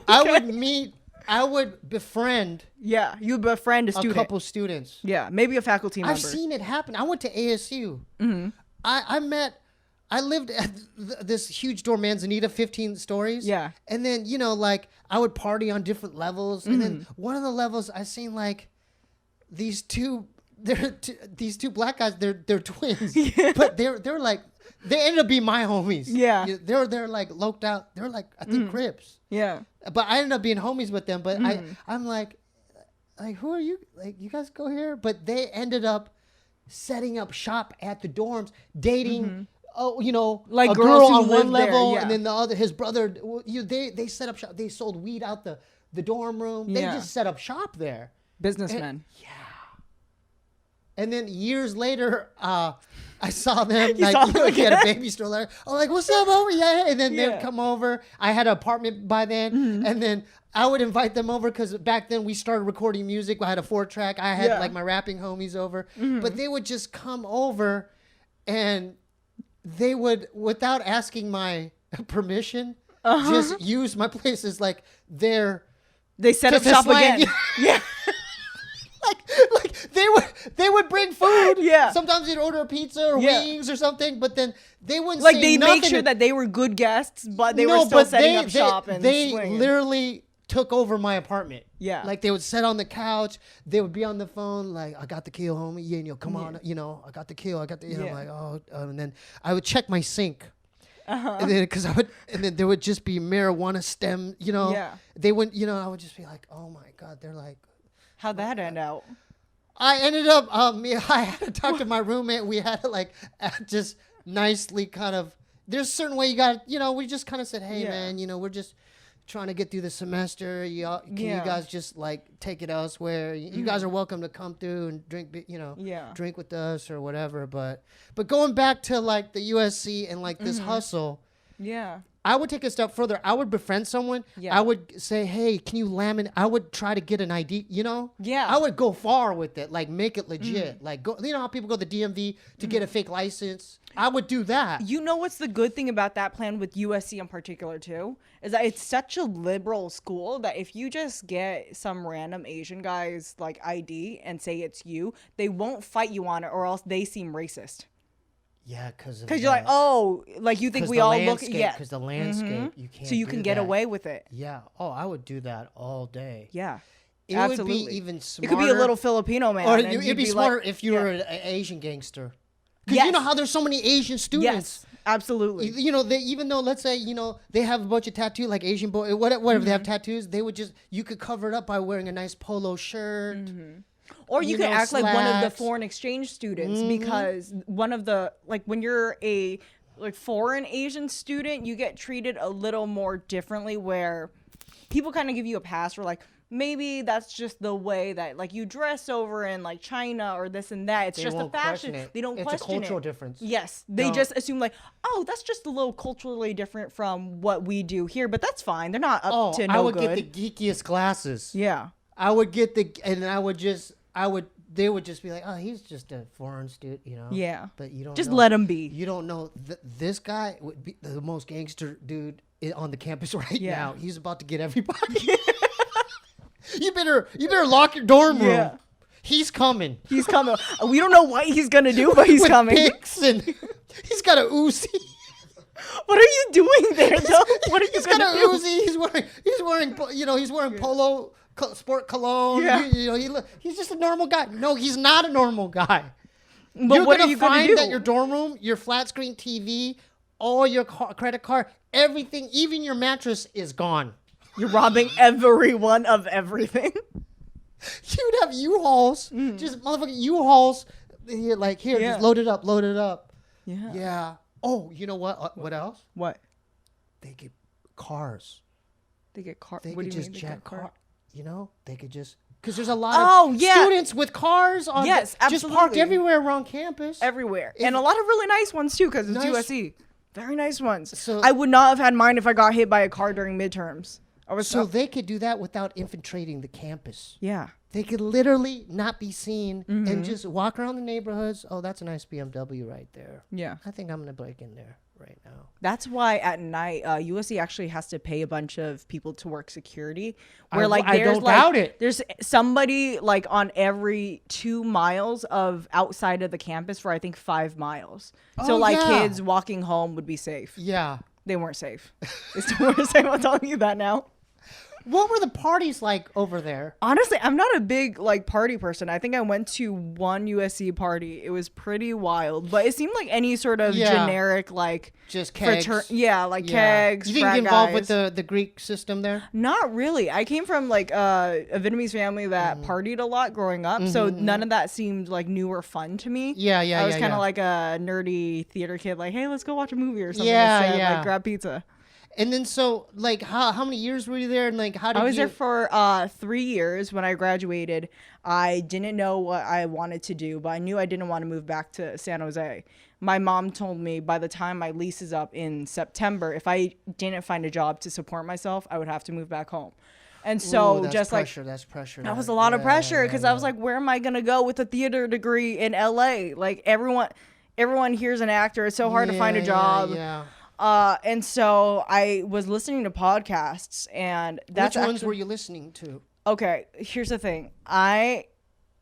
Okay. I would befriend. Yeah, you befriend a student. A couple students. Yeah, maybe a faculty member. I've seen it happen. I went to ASU. Mm-hmm. I lived at this huge dorm, Manzanita, 15 stories. Yeah. And then, like, I would party on different levels. And then one of the levels, I seen, like, these two black guys, they're twins. Yeah. But they're like, they ended up being my homies. Yeah. They're like loped out. They're like, I think Crips. Yeah. But I ended up being homies with them. But I'm like, who are you? Like, you guys go here? But they ended up setting up shop at the dorms, dating, like a girl on one level, and then the other, his brother. They set up shop. They sold weed out the dorm room. They just set up shop there. Businessmen. And then years later, I saw them. He had a baby stroller. I'm like, what's up, over? Yeah. And then they'd come over. I had an apartment by then. And then I would invite them over because back then we started recording music. I had a 4-track. I had like my rapping homies over. But they would just come over and they would, without asking my permission, just use my place as like they set up shop again. Yeah. Like they would bring food. Yeah. Sometimes they'd order a pizza or wings or something, but then they wouldn't like say they nothing. make sure that they were good guests, but they were still setting up shop and they swinging. Literally took over my apartment. Yeah. Like they would sit on the couch, they would be on the phone like, I got the kill, homie. Yeah, come on, I got the kill. I got the I'm like, oh, and then I would check my sink. And then there would just be marijuana stem, They wouldn't, I would just be like, oh my God, they're like, how'd that end out? I ended up, I had to talk to my roommate. We had to like just nicely kind of, there's a certain way you got, we just kind of said, hey man, we're just trying to get through the semester. Can you guys just like take it elsewhere? You guys are welcome to come through and drink, drink with us or whatever. But going back to like the USC and like this hustle. Yeah. I would take a step further. I would befriend someone. Yeah. I would say, hey, can you laminate? I would try to get an ID, Yeah. I would go far with it, like make it legit. Like, go. You know how people go to the DMV to get a fake license? I would do that. You know what's the good thing about that plan with USC in particular, too? Is that it's such a liberal school that if you just get some random Asian guy's like ID and say it's you, they won't fight you on it or else they seem racist. Yeah, because you're like, oh, like you think we all look, because the landscape, you can't. So you can get away with it. Yeah. Oh, I would do that all day. Yeah. Absolutely. Would be even smarter. It could be a little Filipino man. Or it'd be smarter if you were an Asian gangster. Because you know how there's so many Asian students. Yes, absolutely. Even though, let's say, they have a bunch of tattoos, like Asian boy, whatever they have tattoos, they would you could cover it up by wearing a nice polo shirt. Or you could act like one of the foreign exchange students because one of the, like when you're a like foreign Asian student, you get treated a little more differently where people kind of give you a pass for like, maybe that's just the way that like you dress over in like China or this and that. It's just a fashion. They don't question it. It's a cultural difference. Yes. They just assume like, oh, that's just a little culturally different from what we do here, but that's fine. They're not up to no good. I would get the geekiest glasses. Yeah. I would get they would just be like, oh, he's just a foreign student, Yeah. But you don't just let him be. You don't know this guy would be the most gangster dude on the campus right now. He's about to get everybody. You better lock your dorm room. Yeah. He's coming. He's coming. We don't know what he's gonna do, but he's coming. Picks and he's got a Uzi. What are you doing there, though? What are you gonna do? He's got a Uzi. He's wearing polo sport cologne. Yeah. He's just a normal guy. No, he's not a normal guy. But you're gonna find that your dorm room, your flat screen TV, all your credit card, everything, even your mattress is gone. You're robbing everyone of everything. You'd have U-Hauls, just motherfucking U-Hauls. Just load it up. Yeah. Yeah. Oh, you know what? What else? What? They get cars. They get cars. They what could do you just mean jack cars. They could just because there's a lot of students with cars on. Yes, absolutely. Just parked everywhere around campus. Everywhere, and a lot of really nice ones too because it's USC. Very nice ones. So I would not have had mine if I got hit by a car during midterms. They could do that without infiltrating the campus. Yeah. They could literally not be seen and just walk around the neighborhoods. Oh, that's a nice BMW right there. Yeah. I think I'm going to break in there right now. That's why at night, USC actually has to pay a bunch of people to work security. I don't doubt it. There's somebody like on every 2 miles of outside of the campus for I think 5 miles. So kids walking home would be safe. Yeah. They weren't safe. They still weren't safe. I'm telling you that now. What were the parties like over there? Honestly, I'm not a big party person. I think I went to one USC party. It was pretty wild, but it seemed like any sort of generic just kegs. Kegs. You didn't get involved with the Greek system there? Not really. I came from a Vietnamese family that partied a lot growing up, so none of that seemed new or fun to me. I was kind of like a nerdy theater kid, like, hey, let's go watch a movie or something. Grab pizza. And then how many years were you there? And how did I was there for 3 years. When I graduated, I didn't know what I wanted to do, but I knew I didn't want to move back to San Jose. My mom told me by the time my lease is up in September, if I didn't find a job to support myself, I would have to move back home. And so that's pressure. That was a lot of pressure because I was like, where am I going to go with a theater degree in LA? Everyone here's an actor. It's so hard to find a job. And so I was listening to podcasts, and which ones were you listening to? Okay, here's the thing. I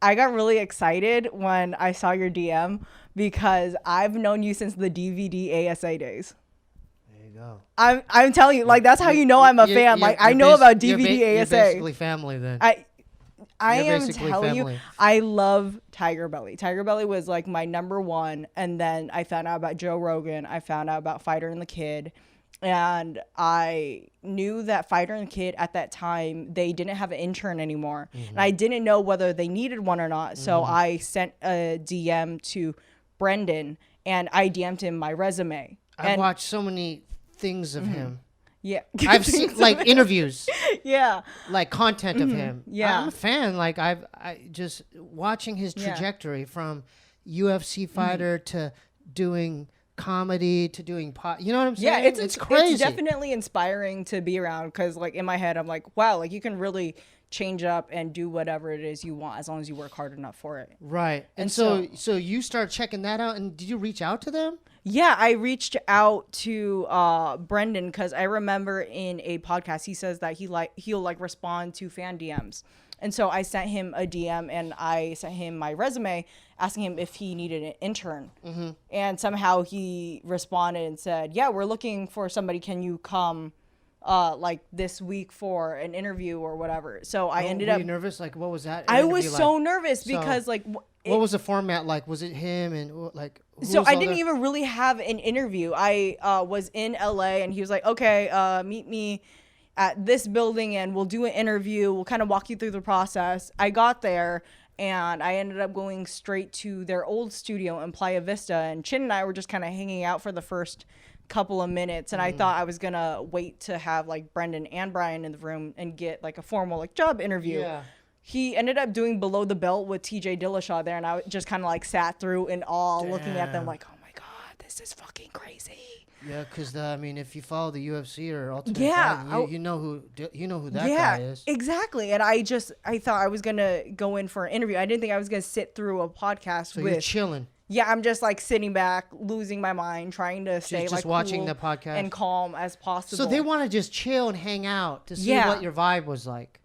got really excited when I saw your DM because I've known you since the DVD ASA days. There you go. I'm telling you, that's how you know I'm a fan. I know about DVD ASA. You're basically family then. I am telling you, I love Tiger Belly. Tiger Belly was my number one. And then I found out about Joe Rogan. I found out about Fighter and the Kid. And I knew that Fighter and Kid at that time, they didn't have an intern anymore. And I didn't know whether they needed one or not. So I sent a DM to Brendan and I DM'd him my resume. I've watched so many things of him. Yeah. I've seen like interviews. Yeah. Like content of him. Yeah. I'm a fan. Like I just watching his trajectory from UFC fighter to doing comedy to doing you know what I'm saying? Yeah, it's crazy. It's definitely inspiring to be around because like in my head I'm like, wow, like you can really change up and do whatever it is you want as long as you work hard enough for it. Right. And so you start checking that out, and did you reach out to them? Yeah, I reached out to Brendan because I remember in a podcast he says that he'll respond to fan DMs. And so I sent him a DM and I sent him my resume asking him if he needed an intern. And somehow he responded and said, yeah, we're looking for somebody. Can you come like this week for an interview or whatever? So I ended up... Were you nervous? Like, what was that? I was so nervous because like... What was the format like? Was it him and like... So I didn't even really have an interview. I was in LA and he was like, okay, meet me at this building and we'll do an interview. We'll kind of walk you through the process. I got there and I ended up going straight to their old studio in Playa Vista. And Chin and I were just kind of hanging out for the first couple of minutes. And I thought I was going to wait to have like Brendan and Brian in the room and get like a formal like job interview. Yeah. He ended up doing Below the Belt with TJ Dillashaw there. And I just kind of like sat through in awe looking at them like, oh my God, this is fucking crazy. Yeah, because I mean, if you follow the UFC or Ultimate Fighting, you know who that guy is. Exactly. And I thought I was gonna go in for an interview. I didn't think I was gonna sit through a podcast. So you're chilling. Yeah, I'm just like sitting back, losing my mind, trying to stay like watching cool the podcast and calm as possible. So they want to just chill and hang out to see what your vibe was like.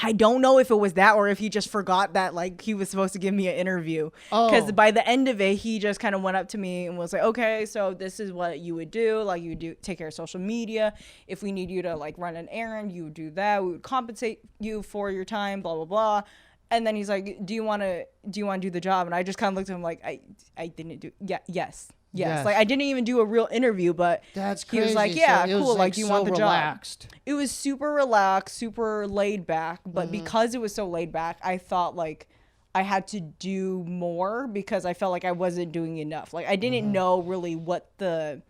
I don't know if it was that or if he just forgot that like he was supposed to give me an interview. Because by the end of it, he just kind of went up to me and was like, okay, so this is what you would do. Like you would do take care of social media. If we need you to like run an errand, you would do that. We would compensate you for your time, blah, blah, blah. And then he's like, do you want to do the job? And I just kind of looked at him like, I didn't do. Yeah. Yes. Like I didn't even do a real interview, but that's crazy. He was like, yeah, so cool. Like, do you want the relaxed job? It was super relaxed, super laid back. But because it was so laid back, I thought like I had to do more because I felt like I wasn't doing enough. Like I didn't know really what the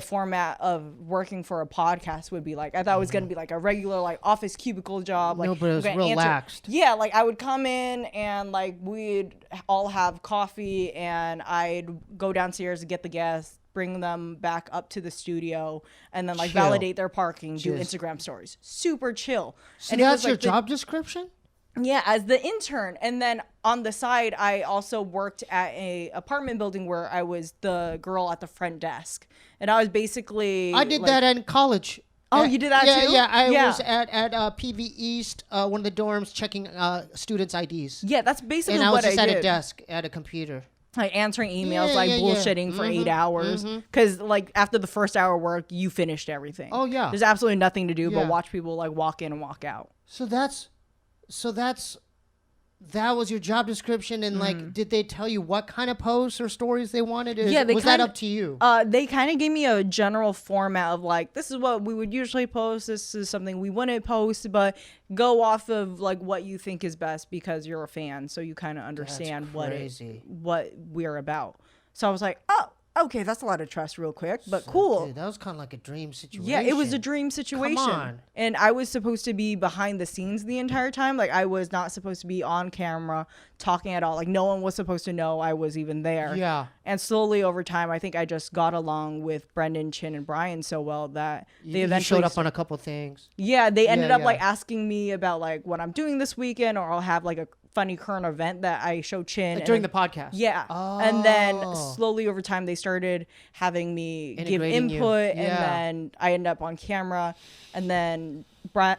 format of working for a podcast would be like. I thought it was going to be like a regular like office cubicle job. Like, no, but it was relaxed. Yeah, like I would come in and like we'd all have coffee and I'd go downstairs to get the guests, bring them back up to the studio, and then like validate their parking, do Instagram stories. Super chill. So and that's your job description? Yeah, as the intern. And then on the side, I also worked at a apartment building where I was the girl at the front desk. And I was basically... I did that in college. Oh, you did that too? Yeah, I was at PV East, one of the dorms, checking students' IDs. Yeah, that's basically what I did. And I was just at a desk at a computer. Like answering emails, bullshitting for 8 hours. Because like after the first hour of work, you finished everything. Oh, yeah. There's absolutely nothing to do but watch people like walk in and walk out. That was your job description, and like, did they tell you what kind of posts or stories they wanted? Was that up to you? They kind of gave me a general format of like, this is what we would usually post. This is something we wouldn't post, but go off of like what you think is best because you're a fan, so you kind of understand what we're about. So I was like, oh, okay, that's a lot of trust real quick, but cool. Dude, that was kind of like a dream situation. Yeah, it was a dream situation. Come on. And I was supposed to be behind the scenes the entire time. Like, I was not supposed to be on camera talking at all. Like, no one was supposed to know I was even there. Yeah. And slowly over time, I think I just got along with Brendan, Chin, and Brian so well that they eventually showed up on a couple things. Yeah, they ended up like asking me about like what I'm doing this weekend, or I'll have like a funny current event that I show Chin during the podcast. Yeah. Oh. And then slowly over time they started having me give input and then I ended up on camera, and then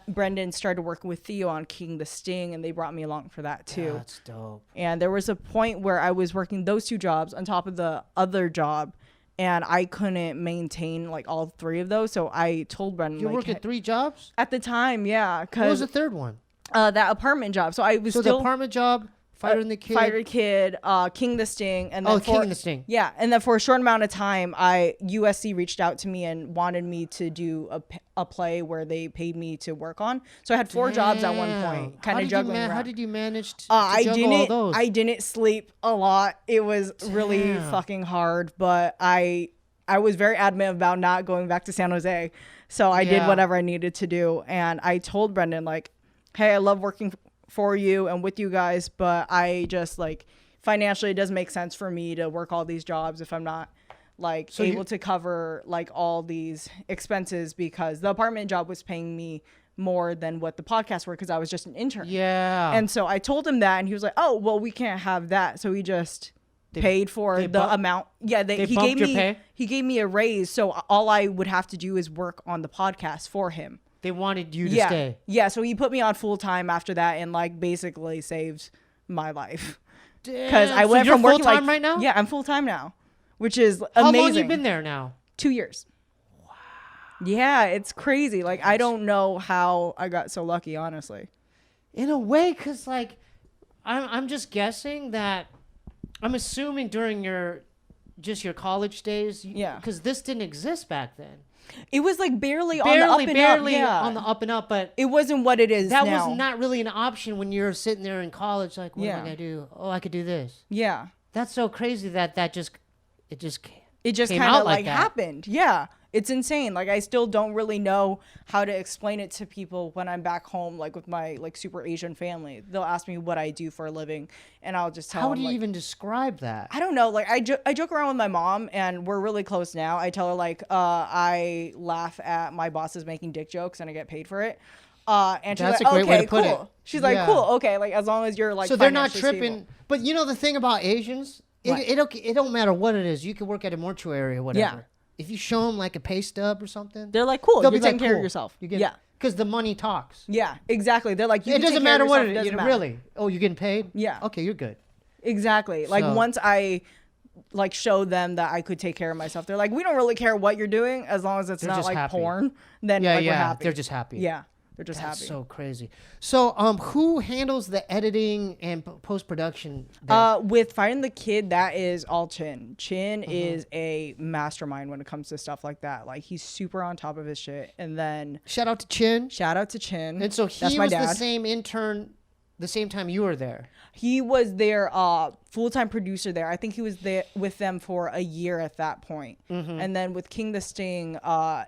Brendan started working with Theo on King the Sting, and they brought me along for that too. That's dope. And there was a point where I was working those two jobs on top of the other job, and I couldn't maintain like all three of those, so I told Brendan, you're working 3 jobs at the time. Yeah. What was the third one? That apartment job. So I was the apartment job, Fighter and the Kid, King the Sting, and then King the Sting. Yeah, and then for a short amount of time, USC reached out to me and wanted me to do a play where they paid me to work on. So I had 4 jobs at one point, kind of juggling around. How did you manage to juggle all those? I didn't sleep a lot. It was really fucking hard, but I was very adamant about not going back to San Jose. So I did whatever I needed to do, and I told Brendan, like, hey, I love working for you and with you guys, but I just, like, financially it doesn't make sense for me to work all these jobs if I'm not like able to cover like all these expenses, because the apartment job was paying me more than what the podcasts were because I was just an intern. Yeah. And so I told him that, and he was like, oh, well, we can't have that. So he just paid for the amount. Yeah, he gave me a raise, so all I would have to do is work on the podcast for him. They wanted you to stay. Yeah, so he put me on full time after that, and like basically saved my life. Because I went from working full-time right now? Yeah, I'm full time now, which is amazing. How long have you been there now? 2 years. Wow. Yeah, it's crazy. Like, I don't know how I got so lucky, honestly. In a way, because like I'm just guessing that I'm assuming during your college days. Yeah. Because this didn't exist back then. It was like barely on the up and up. Yeah. On the up and up, but it wasn't what it is now. That was not really an option when you're sitting there in college. Like, what am I gonna do? Oh, I could do this. Yeah. That's so crazy that it just kind of like happened. Yeah. It's insane. Like, I still don't really know how to explain it to people when I'm back home, like with my like super Asian family. They'll ask me what I do for a living, and I'll just tell them. How do you even describe that? I don't know. Like, I joke around with my mom, and we're really close now. I tell her like I laugh at my bosses making dick jokes, and I get paid for it. And she's That's like, a great way to put cool. it. She's like, cool, okay, like as long as you're like. So they're not tripping. Stable. But you know the thing about Asians, it don't matter what it is. You can work at a mortuary or whatever. Yeah. If you show them like a pay stub or something, they're like, cool. You're taking care of yourself. Because the money talks. Yeah, exactly. They're like, it doesn't matter what it is. Really? Oh, you're getting paid? Yeah. Okay, you're good. Exactly. Like, once I like showed them that I could take care of myself, they're like, we don't really care what you're doing as long as it's not like happy. Porn. Then we're happy. They're just happy. Yeah. They're just happy. So crazy. So, who handles the editing and post-production? With Fighting the Kid, that is all Chin. Chin is a mastermind when it comes to stuff like that. Like, he's super on top of his shit. And then shout out to Chin. And so he was the same intern the same time you were there. He was their full-time producer there. I think he was there with them for a year at that point. And then with King the Sting,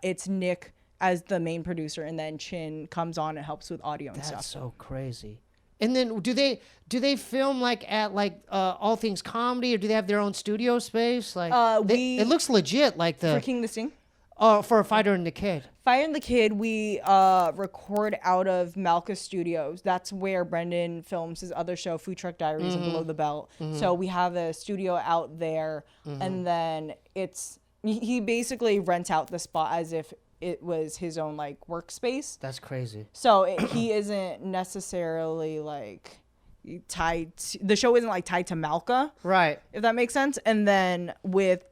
it's Nick as the main producer, and then Chin comes on and helps with audio and stuff. That's so crazy. And then do they film like at like All Things Comedy, or do they have their own studio space? Like it looks legit, like for King the Sting. For a Fighter and the Kid. Fighter and the Kid, we record out of Mel.K Studios. That's where Brendan films his other show, Food Truck Diaries and Below the Belt. So we have a studio out there, and then he basically rents out the spot as if it was his own like workspace. That's crazy. So he isn't necessarily like tied the show isn't like tied to Mel.K, right? If that makes sense. And then with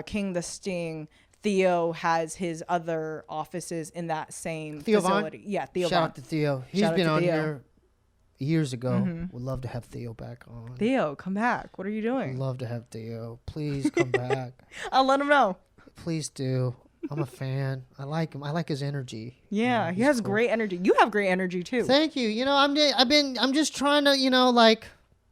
King the Sting, Theo has his other offices in that same facility. Vaughn? Yeah, Theo. Shout out to Theo. He's been on here years ago. Would love to have Theo back on. Theo, come back. What are you doing? Would love to have Theo. Please come back. I'll let him know. Please do. I'm a fan. I like him. I like his energy. Yeah, he has great energy. You have great energy too. Thank you. You know, I'm just trying to, like,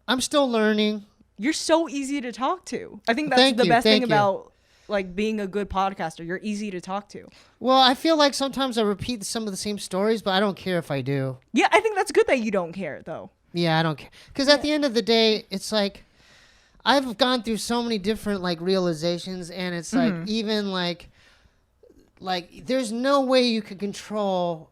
I'm still learning. You're so easy to talk to. I think that's the best thing about like being a good podcaster. You're easy to talk to. Well, I feel like sometimes I repeat some of the same stories, but I don't care if I do. Yeah, I think that's good that you don't care though. Yeah, I don't care. Because at the end of the day, it's like I've gone through so many different like realizations, and it's like even like there's no way you can control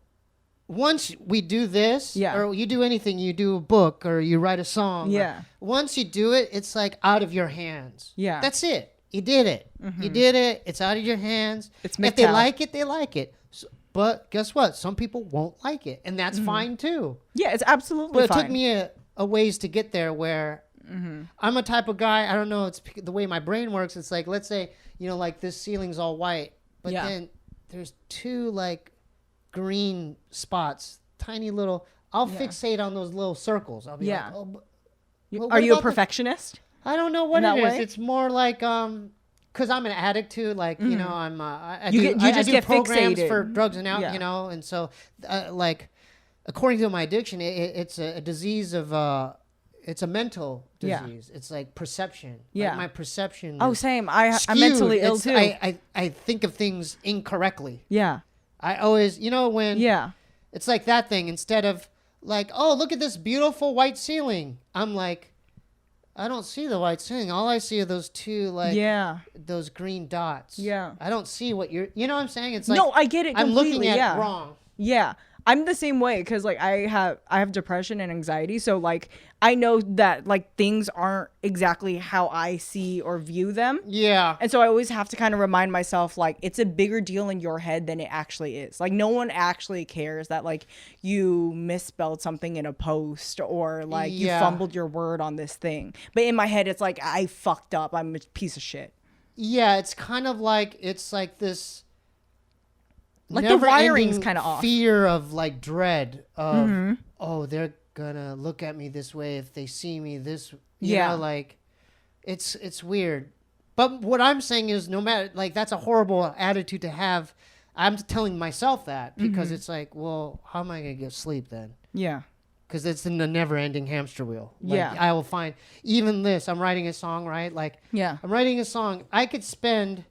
once we do this, or you do anything, you do a book or you write a song. Yeah. Once you do it, it's like out of your hands. Yeah. That's it. You did it. You did it. It's out of your hands. If they like it, they like it. So, but guess what? Some people won't like it, and that's fine too. Yeah, it's absolutely fine. But it took me a ways to get there where I'm a type of guy, I don't know, it's the way my brain works. It's like, let's say, like this ceiling's all white, but then there's two like green spots, tiny little. I'll fixate on those little circles. I'll be like, oh, Are you a perfectionist? I don't know what it is. It's more like because I'm an addict too. Like you know, I do programs for drugs and out. You know, and so like according to my addiction, it's a disease of it's a mental disease. It's like perception. Yeah, like my perception. Oh, same. I'm mentally ill too. I think of things incorrectly. Yeah. I always, you know, when it's like that thing, instead of like, oh, look at this beautiful white ceiling. I'm like, I don't see the white ceiling. All I see are those two, like, those green dots. Yeah. I don't see what you know what I'm saying? It's like, no, I get it completely. I'm looking at it wrong. Yeah. I'm the same way because like I have depression and anxiety, so like I know that like things aren't exactly how I see or view them. Yeah. And so I always have to kind of remind myself like it's a bigger deal in your head than it actually is. Like no one actually cares that like you misspelled something in a post or like you fumbled your word on this thing. But in my head it's like I fucked up. I'm a piece of shit. Yeah, it's kind of like it's like this like the wiring's kind of off. Fear of like dread of oh, they're gonna look at me this way if they see me this. You know, like it's weird. But what I'm saying is, no matter like that's a horrible attitude to have. I'm telling myself that because it's like, well, how am I gonna get sleep then? Yeah. Because it's in the never-ending hamster wheel. Like, I will find even this. I'm writing a song, right? Like, I'm writing a song. I could spend.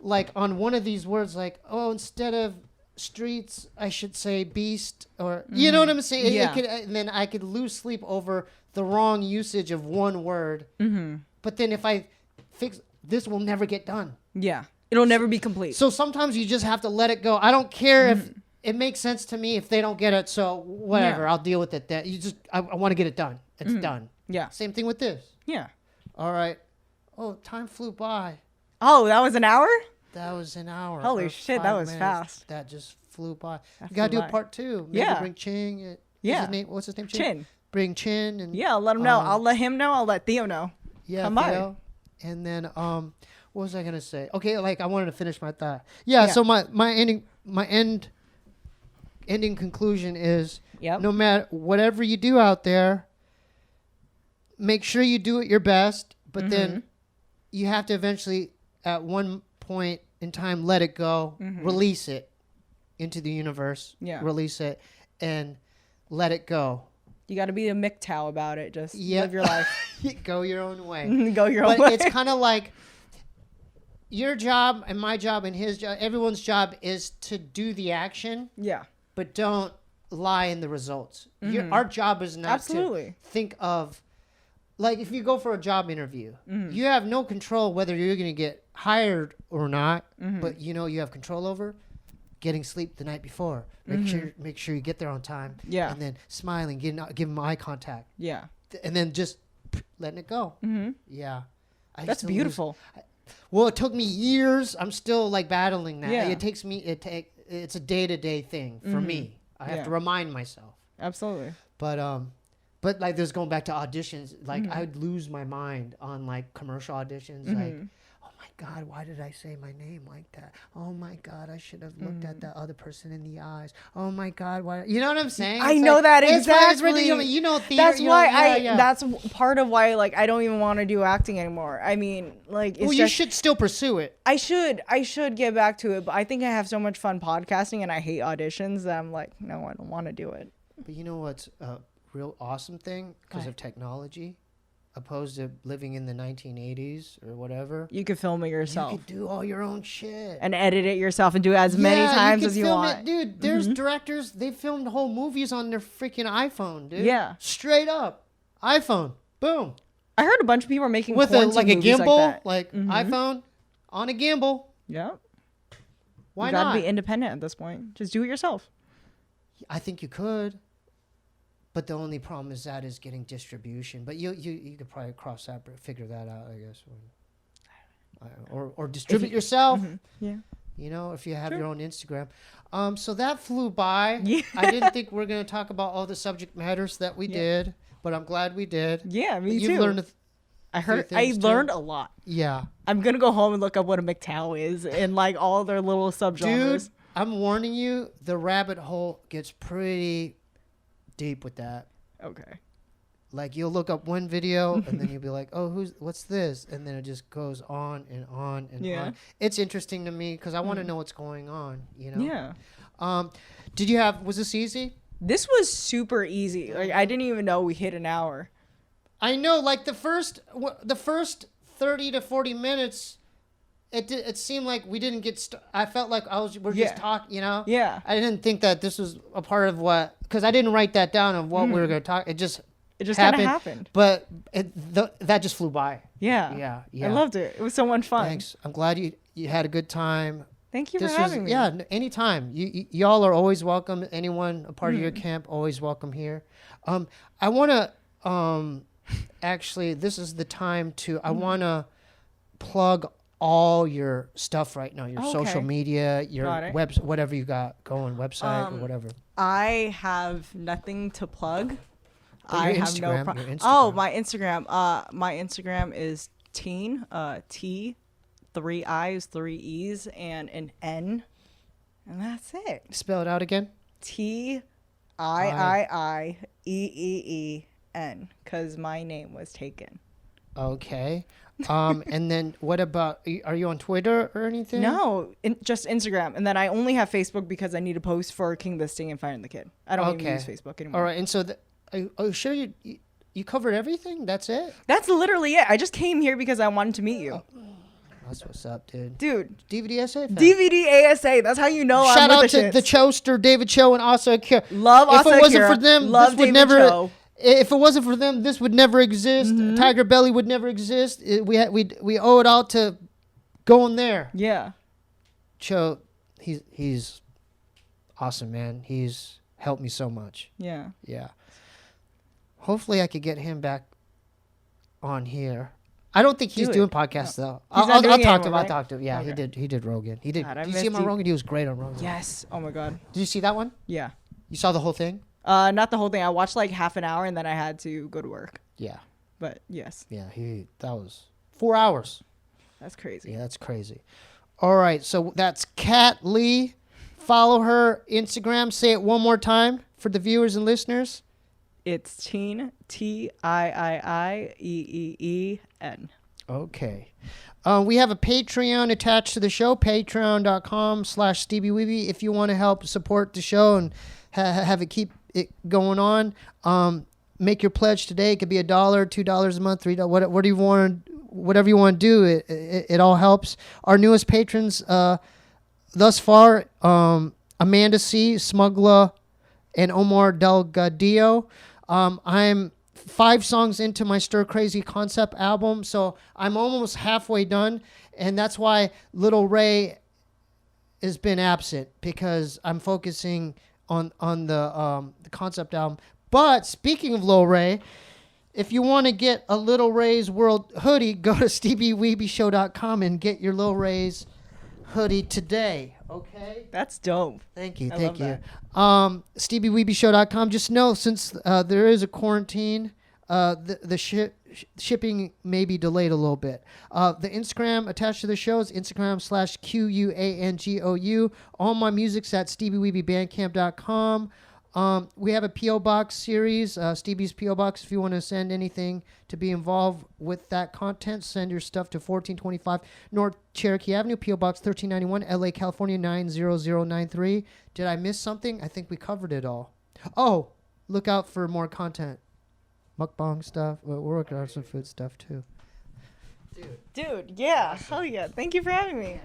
Like on one of these words, like, oh, instead of streets, I should say beast, or you know what I'm saying? It could, and then I could lose sleep over the wrong usage of one word. But then if I fix this, will never get done. Yeah, it'll never be complete. So sometimes you just have to let it go. I don't care if it makes sense to me if they don't get it. So whatever, I'll deal with it. That you just, I want to get it done. It's done. Yeah. Same thing with this. Yeah. All right. Oh, time flew by. Oh, that was an hour? That was an hour. Holy shit, that was fast. That just flew by. You gotta do part 2. Maybe bring Ching. What's his name? Chin. Bring Chin and I'll let him know. I'll let him know. I'll let Theo know. Yeah, come Theo. And then what was I gonna say? Okay, like I wanted to finish my thought. Yeah. So my ending conclusion is no matter whatever you do out there, make sure you do it your best. But then you have to eventually at one point in time let it go, release it into the universe, release it and let it go. You got to be a McTow about it. Just live your life. Go your own way. Go your own way. But it's kind of like your job and my job and his job, everyone's job is to do the action. Yeah. But don't lie in the results. Our job is not to think of, like if you go for a job interview, you have no control whether you're going to get hired or not, but you know you have control over getting sleep the night before. Make sure you get there on time. Yeah. And then smiling, give them eye contact. Yeah. And then just letting it go. Yeah. That's beautiful. Well, it took me years. I'm still like battling that. Yeah. It takes me. It's a day-to-day thing for me. I have to remind myself. Absolutely. But like this going back to auditions, like I would lose my mind on like commercial auditions. Like, oh my God, why did I say my name like that? Oh my God, I should have looked at that other person in the eyes. Oh my God, why? You know what I'm saying? I know that exactly. You know, theater, that's why that's part of why like I don't even want to do acting anymore. I mean, like, it's you should still pursue it. I should get back to it, but I think I have so much fun podcasting, and I hate auditions that I'm like, no, I don't want to do it. But you know what's real awesome thing because of technology, opposed to living in the 1980s or whatever. You could film it yourself. You could do all your own shit and edit it yourself and do it as many times as you want. Dude, there's directors, they filmed whole movies on their freaking iPhone, dude. Yeah, straight up iPhone, boom. I heard a bunch of people are making with a gimbal, like iPhone on a gimbal. Yeah. Why not? You gotta be independent at this point. Just do it yourself. I think you could. But the only problem is getting distribution. But you could probably cross that, figure that out, I guess. Or distribute yourself. Yeah. You know, if you have your own Instagram. So that flew by. Yeah. I didn't think we were going to talk about all the subject matters that we did, but I'm glad we did. Yeah, me too. Learned I learned a lot. Yeah. I'm going to go home and look up what a McTow is and like all their little subgenres. Dude, I'm warning you, the rabbit hole gets pretty deep with that. Okay. Like you'll look up one video and then you'll be like, oh, what's this? And then it just goes on and on and on. It's interesting to me because I want to know what's going on, you know? Yeah. Was this easy? This was super easy. Like I didn't even know we hit an hour. I know, like the first 30 to 40 minutes, it seemed like we didn't get. I felt like we're just talking, you know. Yeah. I didn't think that this was a part of because I didn't write that down of what we were going to talk. It just kind of happened. But that just flew by. Yeah. Yeah. I loved it. It was so much fun. Thanks. I'm glad you had a good time. Thank you for having me. Yeah, anytime. Y'all are always welcome. Anyone a part of your camp, always welcome here. I want to. Actually, this is the time I want to plug all your stuff right now, your social media, your whatever you got going, website or whatever. I have nothing to plug. I have no problem. Oh, my Instagram. My Instagram is teen, T, 3 I's, 3 E's, and an N. And that's it. Spell it out again. TIIIEEEN, because my name was taken. Okay. And then what about, are you on Twitter or anything? No, just Instagram. And then I only have Facebook because I need to post for King Listing and Finding the Kid. I don't even use Facebook anymore. All right. And so, are you sure you covered everything? That's it? That's literally it. I just came here because I wanted to meet you. That's what's up, dude. DVD ASA. DVD ASA. That's how you know Shout I'm out to the Choster, David Cho, and Asa Akira. Love Asa Akira. If it wasn't for them, love this would David never. Cho. If it wasn't for them, this would never exist. Tiger Belly would never exist. We owe it all to going there. Yeah. Cho, he's awesome, man. He's helped me so much. Yeah. Yeah. Hopefully, I could get him back on here. I don't think he's doing podcasts though. I'll talk to him. I'll talk to him. Yeah, okay. He did Rogan. He did. God, did you see him on Rogan? He was great on Rogan. Yes. Oh my God. Did you see that one? Yeah. You saw the whole thing? Not the whole thing. I watched like half an hour and then I had to go to work. Yeah. But yes. Yeah, that was 4 hours. That's crazy. Yeah, that's crazy. All right, so that's Kat Lee. Follow her Instagram. Say it one more time for the viewers and listeners. It's teen, TIIIEEEN. Okay. We have a Patreon attached to the show, patreon.com/Steebee Weebee. If you want to help support the show and have it keep it going on, make your pledge today. It could be $1, $2 a month, $3. What do you want? Whatever you want to do, it all helps. Our newest patrons thus far, Amanda C, Smugla, and Omar Delgadillo. I'm 5 songs into my Stir Crazy concept album, so I'm almost halfway done, and that's why Little Ray has been absent, because I'm focusing on the concept album. But speaking of Lil Ray, if you want to get a Little Ray's World hoodie, go to SteebeeWeebieShow.com and get your Lil Ray's hoodie today. Okay? That's dope. Thank you. SteebeeWeebieShow.com. Just know, since there is a quarantine, the shipping may be delayed a little bit. The Instagram attached to the show is Instagram/QUANGOU. All my music's at SteebieWeebieBandcamp.com. We have a P.O. Box series, Steebie's P.O. Box. If you want to send anything to be involved with that content, send your stuff to 1425 North Cherokee Avenue, P.O. Box 1391, L.A., California 90093. Did I miss something? I think we covered it all. Oh, look out for more content. Mukbang stuff. We're working on some food stuff, too. Dude, yeah. Hell yeah. Thank you for having me.